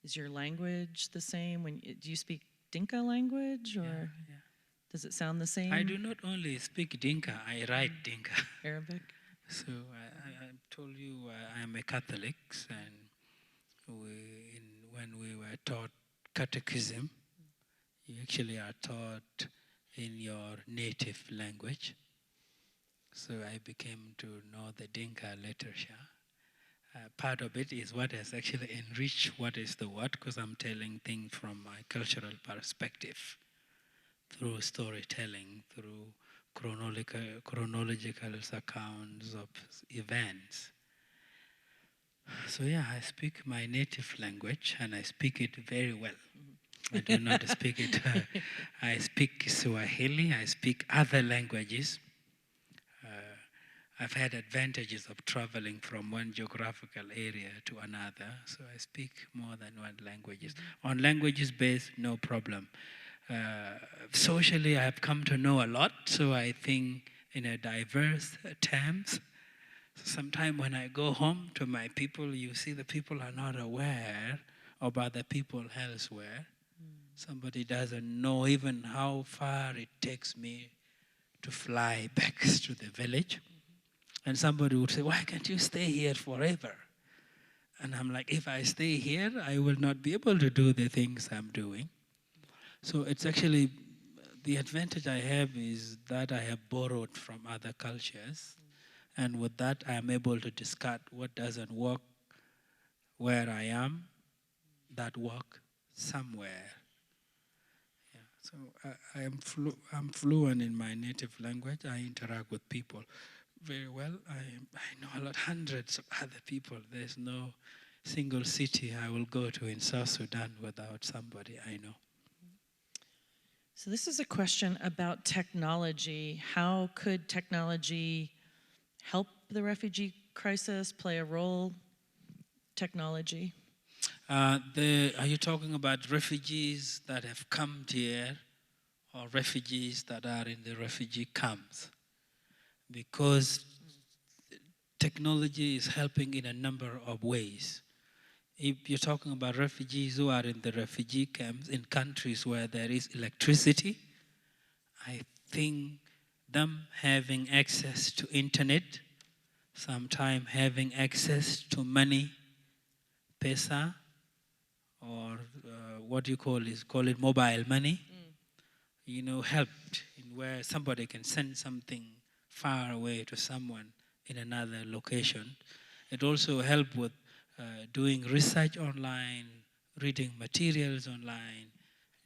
Is your language the same? Do you speak Dinka language, or Yeah. does it sound the same? I do not only speak Dinka, I write Dinka. Arabic? So I told you I am a Catholic, and when we were taught catechism, you actually are taught in your native language. So I became to know the Dinka literature. Part of it is what has actually enriched what is the word, because I'm telling things from my cultural perspective, through storytelling, through chronological accounts of events. So yeah, I speak my native language, and I speak it very well. I do not speak it. I speak Swahili. I speak other languages. I've had advantages of traveling from one geographical area to another, so I speak more than one languages. On languages based, no problem. Socially, I have come to know a lot, so I think in a diverse terms. Sometimes when I go home to my people, you see the people are not aware of other people elsewhere. Somebody doesn't know even how far it takes me to fly back to the village. And somebody would say, why can't you stay here forever? And I'm like, if I stay here, I will not be able to do the things I'm doing. So it's actually, the advantage I have is that I have borrowed from other cultures. And with that, I am able to discard what doesn't work where I am, that work somewhere. Yeah. So I'm fluent in my native language. I interact with people very well. I know a lot, hundreds of other people. There's no single city I will go to in South Sudan without somebody I know. So this is a question about technology. How could technology help the refugee crisis, play a role? Technology. Are you talking about refugees that have come here, or refugees that are in the refugee camps? Because technology is helping in a number of ways. If you're talking about refugees who are in the refugee camps in countries where there is electricity, I think them having access to internet, sometimes having access to money, pesa, or what you call it mobile money, helped in where somebody can send something far away to someone in another location. It also helped with doing research online, reading materials online,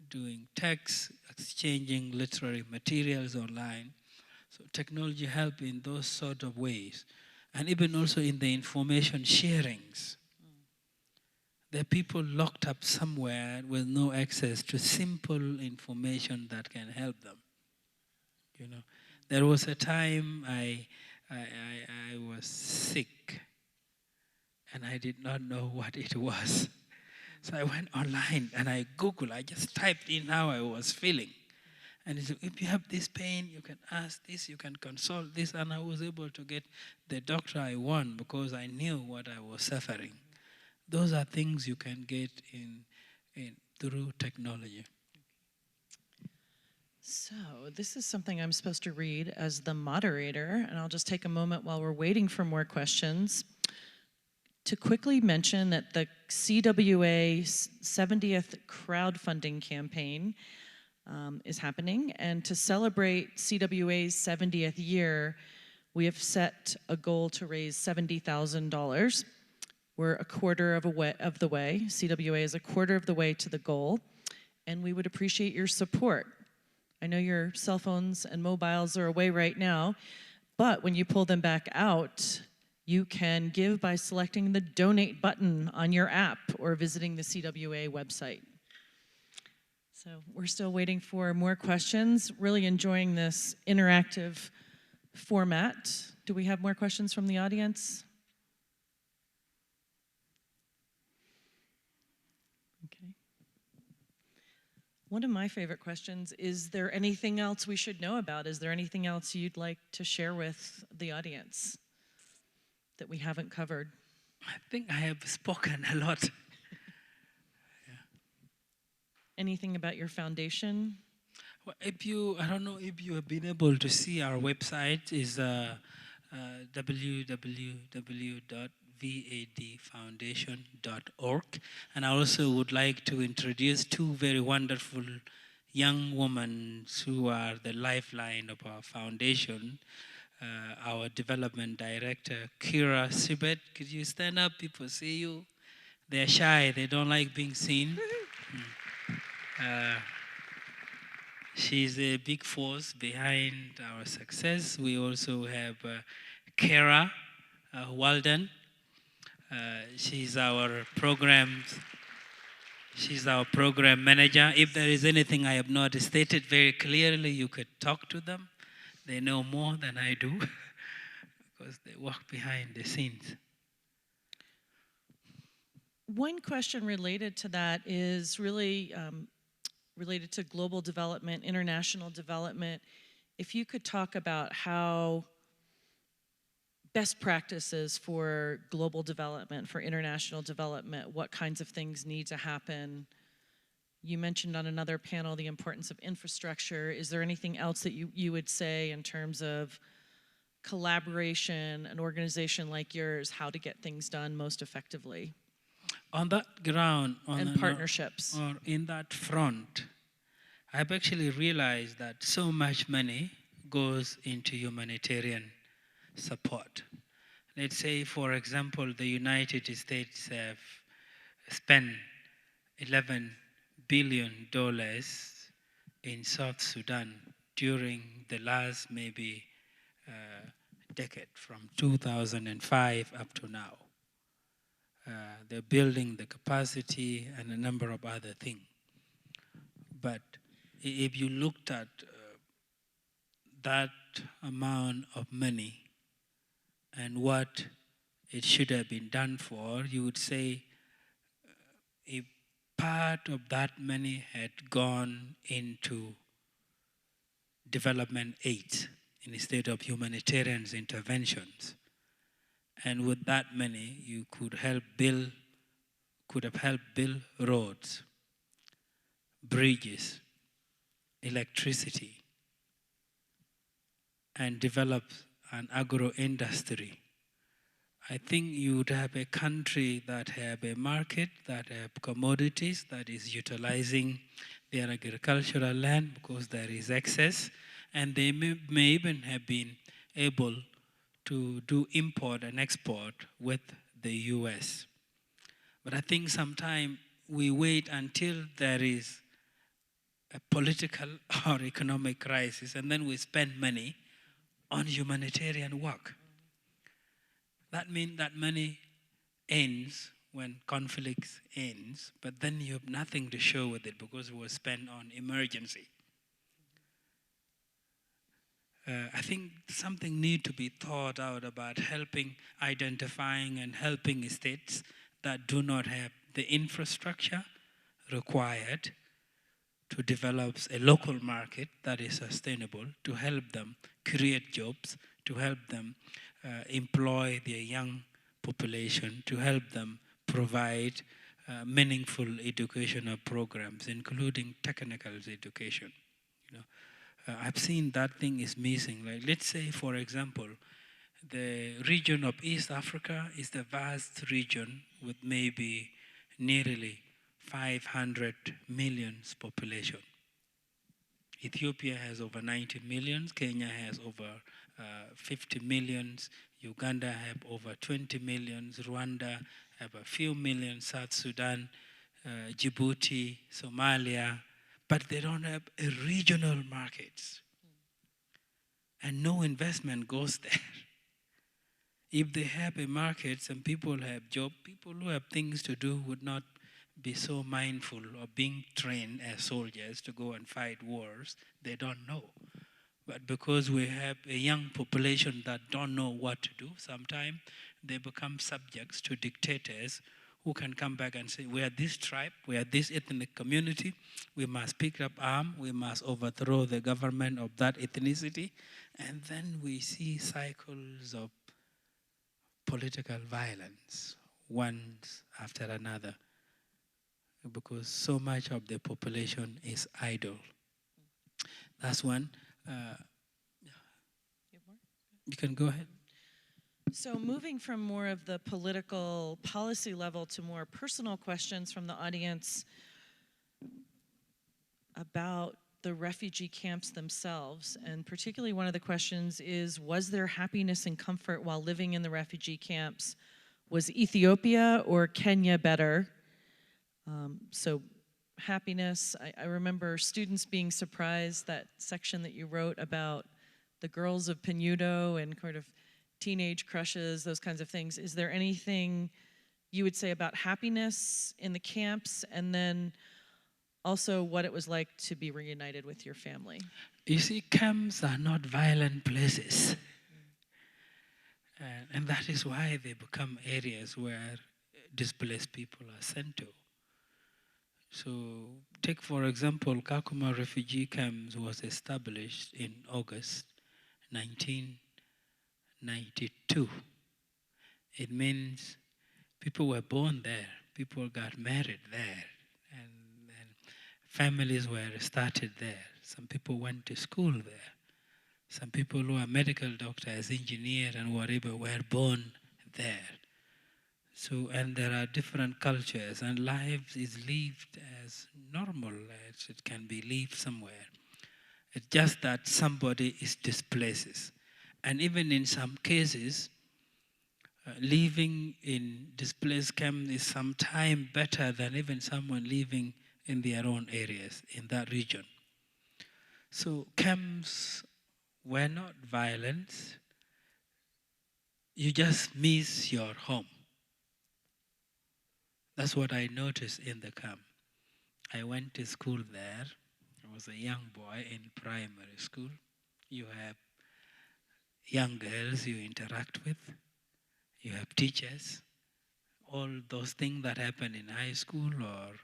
doing text, exchanging literary materials online. So technology helped in those sort of ways. And even also in the information sharings. There are people locked up somewhere with no access to simple information that can help them. There was a time I was sick, and I did not know what it was. So I went online and I Googled. I just typed in how I was feeling, and it said, if you have this pain, you can ask this, you can consult this, and I was able to get the doctor I want because I knew what I was suffering. Those are things you can get in through technology. So this is something I'm supposed to read as the moderator, and I'll just take a moment while we're waiting for more questions to quickly mention that the CWA 70th crowdfunding campaign is happening. And to celebrate CWA's 70th year, we have set a goal to raise $70,000. We're a quarter of the way. CWA is a quarter of the way to the goal, and we would appreciate your support. I know your cell phones and mobiles are away right now, but when you pull them back out, you can give by selecting the donate button on your app or visiting the CWA website. So we're still waiting for more questions. Really enjoying this interactive format. Do we have more questions from the audience? Okay. One of my favorite questions, is there anything else we should know about? Is there anything else you'd like to share with the audience that we haven't covered? I think I have spoken a lot. Anything about your foundation? Well, I don't know if you have been able to see our website is www.vadfoundation.org. And I also would like to introduce two very wonderful young women who are the lifeline of our foundation. Our development director, Kira Sibet. Could you stand up? People see you. They're shy. They don't like being seen. She's a big force behind our success. We also have Kara Walden. She's our program manager. If there is anything I have not stated very clearly, you could talk to them. They know more than I do because they work behind the scenes. One question related to that is really related to global development, international development. If you could talk about how best practices for global development, for international development, what kinds of things need to happen. You mentioned on another panel the importance of infrastructure. Is there anything else that you would say in terms of collaboration, an organization like yours, how to get things done most effectively? On that ground, and partnerships. Or in that front, I've actually realized that so much money goes into humanitarian support. Let's say, for example, the United States have spent $11 billion in South Sudan during the last maybe decade, from 2005 up to now. They're building the capacity and a number of other things. But if you looked at that amount of money and what it should have been done for, you would say if part of that money had gone into development aid instead of humanitarian interventions, and with that money you could have helped build roads, bridges, electricity, and develop an agro-industry. I think you would have a country that have a market, that have commodities, that is utilizing their agricultural land because there is excess, and they may even have been able to do import and export with the US. But I think sometimes we wait until there is a political or economic crisis, and then we spend money on humanitarian work. That means that money ends when conflicts ends, but then you have nothing to show with it because it was spent on emergency. I think something needs to be thought out about identifying and helping states that do not have the infrastructure required to develop a local market that is sustainable, to help them create jobs, to help them employ their young population, to help them provide meaningful educational programs, including technical education. I've seen that thing is missing. Like, let's say, for example, the region of East Africa is the vast region with maybe nearly 500 million population. Ethiopia has over 90 million, Kenya has over 50 millions, Uganda have over 20 millions, Rwanda have a few million, South Sudan, Djibouti, Somalia, but they don't have a regional markets. And no investment goes there. If they have a market and people have job, people who have things to do would not be so mindful of being trained as soldiers to go and fight wars. They don't know. But because we have a young population that don't know what to do, sometimes they become subjects to dictators who can come back and say, we are this tribe, we are this ethnic community, we must pick up arms, we must overthrow the government of that ethnicity. And then we see cycles of political violence, one after another, because so much of the population is idle. That's one. You can go ahead. So moving from more of the political policy level to more personal questions from the audience about the refugee camps themselves, and particularly one of the questions is, was there happiness and comfort while living in the refugee camps? Was Ethiopia or Kenya better? So happiness, I remember students being surprised, that section that you wrote about the girls of Penudo and kind of teenage crushes, those kinds of things. Is there anything you would say about happiness in the camps, and then also what it was like to be reunited with your family? You see, camps are not violent places. And that is why they become areas where displaced people are sent to. So take, for example, Kakuma refugee camps was established in August 1992. It means people were born there, people got married there, and families were started there. Some people went to school there. Some people who are medical doctors, engineers, and whatever were born there. So, and there are different cultures, and life is lived as normal as it can be lived somewhere. It's just that somebody is displaced. And even in some cases, living in displaced camps is sometimes better than even someone living in their own areas, in that region. So camps were not violent. You just miss your home. That's what I noticed in the camp. I went to school there. I was a young boy in primary school. You have young girls you interact with. You have teachers. All those things that happen in high school or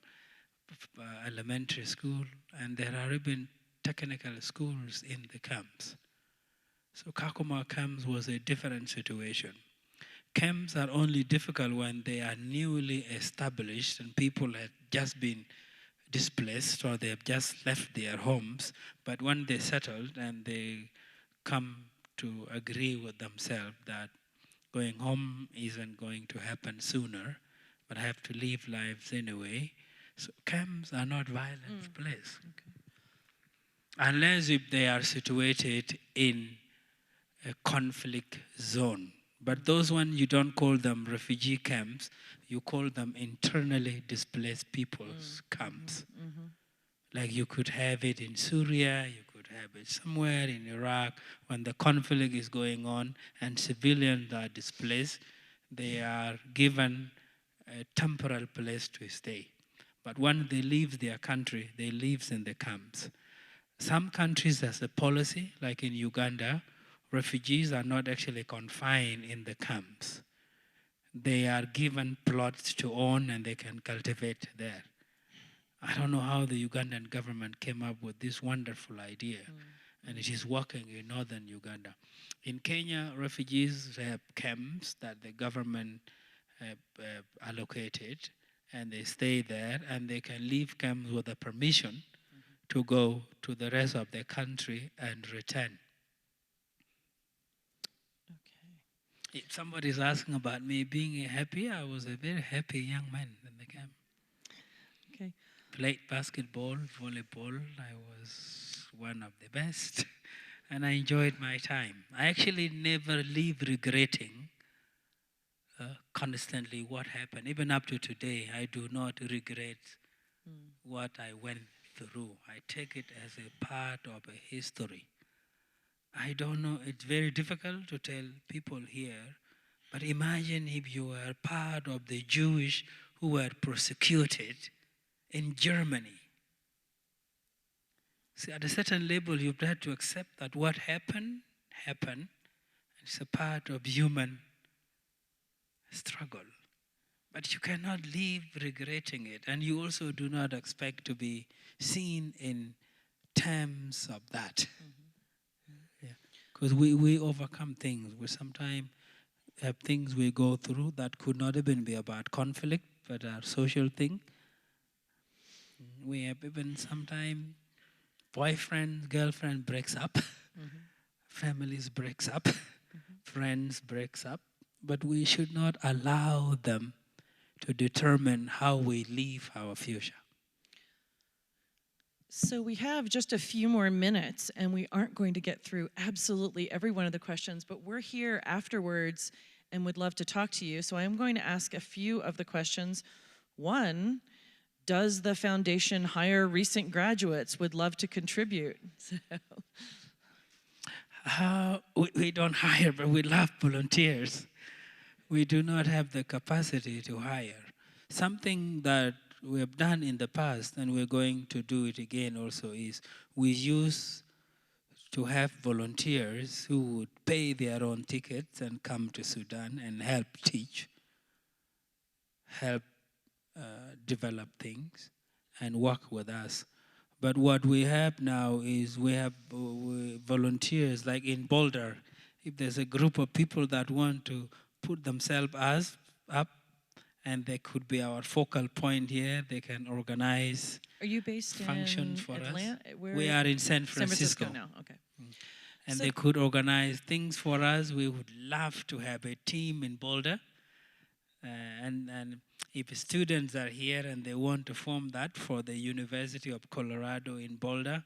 elementary school. And there are even technical schools in the camps. So Kakuma camps was a different situation. Camps are only difficult when they are newly established and people have just been displaced or they have just left their homes. But when they settled and they come to agree with themselves that going home isn't going to happen sooner, but I have to live lives anyway. So camps are not violent places. Okay. Unless if they are situated in a conflict zone. But those ones, you don't call them refugee camps, you call them internally displaced people's camps. Like you could have it in Syria, you could have it somewhere in Iraq. When the conflict is going on and civilians are displaced, they are given a temporal place to stay. But when they leave their country, they live in the camps. Some countries has a policy, like in Uganda, refugees are not actually confined in the camps. They are given plots to own and they can cultivate there. I don't know how the Ugandan government came up with this wonderful idea, and it is working in northern Uganda. In Kenya, refugees have camps that the government allocated, and they stay there, and they can leave camps with a permission to go to the rest of the country and return. If somebody is asking about me being happy, I was a very happy young man in the camp. Okay. Played basketball, volleyball. I was one of the best, and I enjoyed my time. I actually never leave regretting constantly what happened. Even up to today, I do not regret what I went through. I take it as a part of a history. I don't know, it's very difficult to tell people here, but imagine if you were part of the Jewish who were persecuted in Germany. See, at a certain level, you've had to accept that what happened, happened. It's a part of human struggle. But you cannot live regretting it, and you also do not expect to be seen in terms of that. Because we overcome things. We sometimes have things we go through that could not even be about conflict, but are social thing. We have even sometimes boyfriend, girlfriend breaks up, families breaks up, friends breaks up, but we should not allow them to determine how we live our future. So we have just a few more minutes, and we aren't going to get through absolutely every one of the questions, but we're here afterwards and would love to talk to you. So I am going to ask a few of the questions. One, does the foundation hire recent graduates? Would love to contribute. We don't hire, but we love volunteers. We do not have the capacity to hire. Something that we have done in the past, and we're going to do it again also, is we used to have volunteers who would pay their own tickets and come to Sudan and help teach, help develop things, and work with us. But what we have now is we have volunteers, like in Boulder. If there's a group of people that want to put themselves up, and they could be our focal point here, they can organize. Are you based functions in for Atlanta? us. We are in San Francisco. Now, okay. And So- they could organize things for us. We would love to have a team in Boulder. And if students are here and they want to form that for the University of Colorado in Boulder,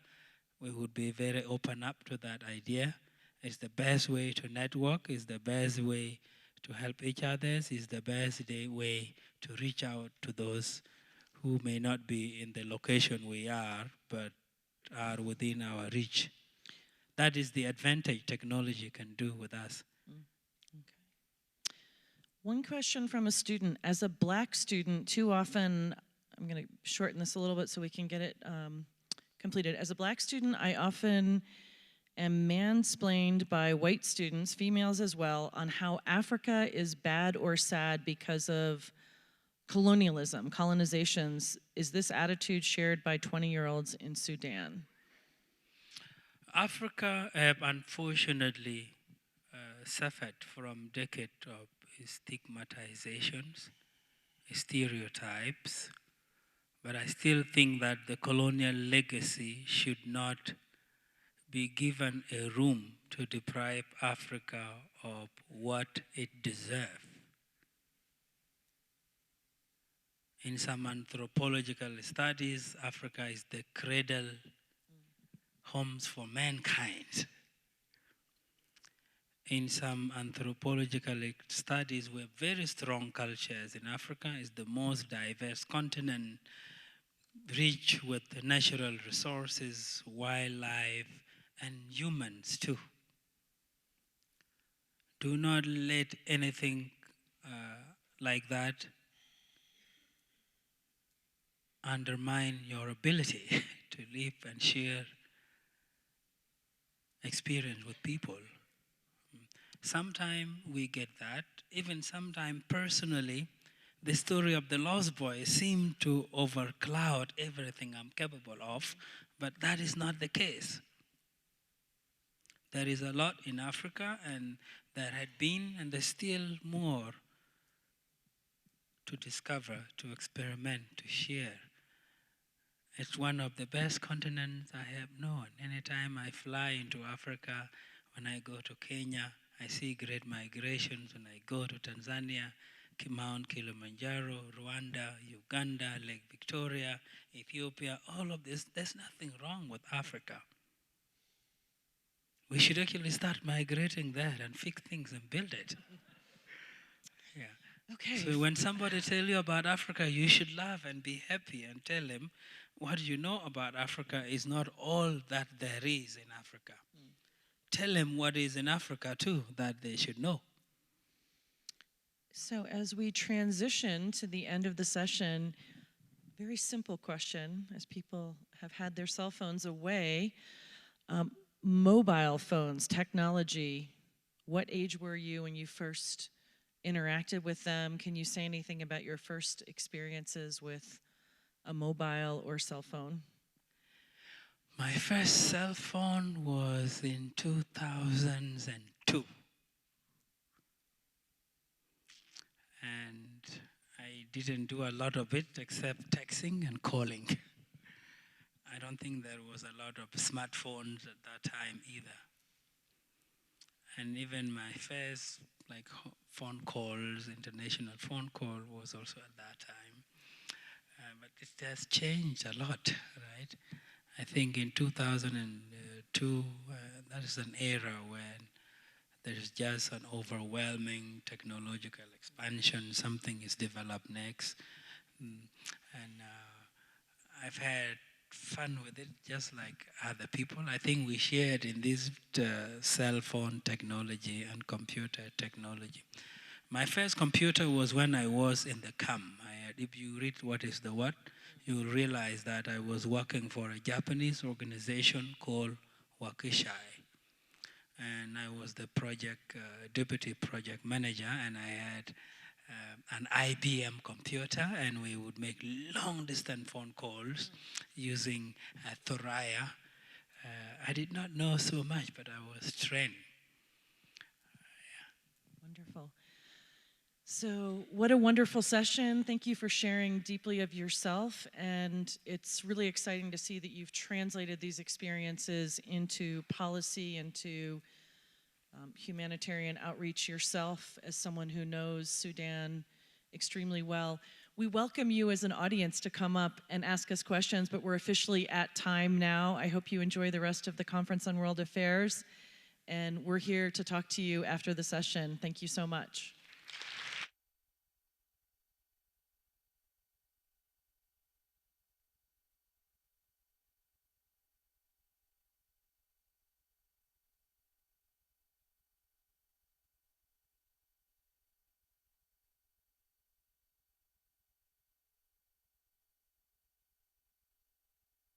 we would be very open up to that idea. It's the best way to network, it's the best way to help each other, it's the best way to reach out to those who may not be in the location we are, but are within our reach. That is the advantage technology can do with us. One question from a student. As a black student, too often, I'm going to shorten this a little bit so we can get it completed. As a black student, I often am mansplained by white students, females as well, on how Africa is bad or sad because of colonialism, colonizations. Is this attitude shared by 20-year-olds in Sudan? Africa have unfortunately suffered from decades of stigmatizations, stereotypes, but I still think that the colonial legacy should not be given a room to deprive Africa of what it deserves. In some anthropological studies, Africa is the cradle homes for mankind. In some anthropological studies, we have very strong cultures in Africa. It's the most diverse continent, rich with natural resources, wildlife, and humans too. Do not let anything like that undermine your ability to live and share experience with people. Sometimes we get that. Even sometimes personally, the story of the lost boy seemed to overcloud everything I'm capable of, but that is not the case. There is a lot in Africa, and there had been, and there's still more to discover, to experiment, to share. It's one of the best continents I have known. Anytime I fly into Africa, when I go to Kenya, I see great migrations. When I go to Tanzania, Mount Kilimanjaro, Rwanda, Uganda, Lake Victoria, Ethiopia, all of this, there's nothing wrong with Africa. We should actually start migrating there and fix things and build it. Yeah. Okay. So when somebody tell you about Africa, you should laugh and be happy and tell them what you know about Africa is not all that there is in Africa. Tell them what is in Africa too that they should know. So as we transition to the end of the session, very simple question, as people have had their cell phones away. Mobile phones, technology, what age were you when you first interacted with them? Can you say anything about your first experiences with a mobile or cell phone? My first cell phone was in 2002. And I didn't do a lot of it except texting and calling. I don't think there was a lot of smartphones at that time either. And even my first phone calls, international phone call was also at that time. But it has changed a lot, right? I think in 2002, that is an era when there's just an overwhelming technological expansion. Something is developed next. And I've had fun with it, just like other people. I think we shared in this cell phone technology and computer technology. My first computer was when I was in the camp. If you read What is the What, you will realize that I was working for a Japanese organization called Wakishai. And I was the deputy project manager, and I had an IBM computer, and we would make long-distance phone calls using Thoraya. I did not know so much, but I was trained. Wonderful. So what a wonderful session. Thank you for sharing deeply of yourself. And it's really exciting to see that you've translated these experiences into policy, into humanitarian outreach yourself as someone who knows Sudan extremely well. We welcome you as an audience to come up and ask us questions, but we're officially at time now. I hope you enjoy the rest of the Conference on World Affairs, and we're here to talk to you after the session. Thank you so much.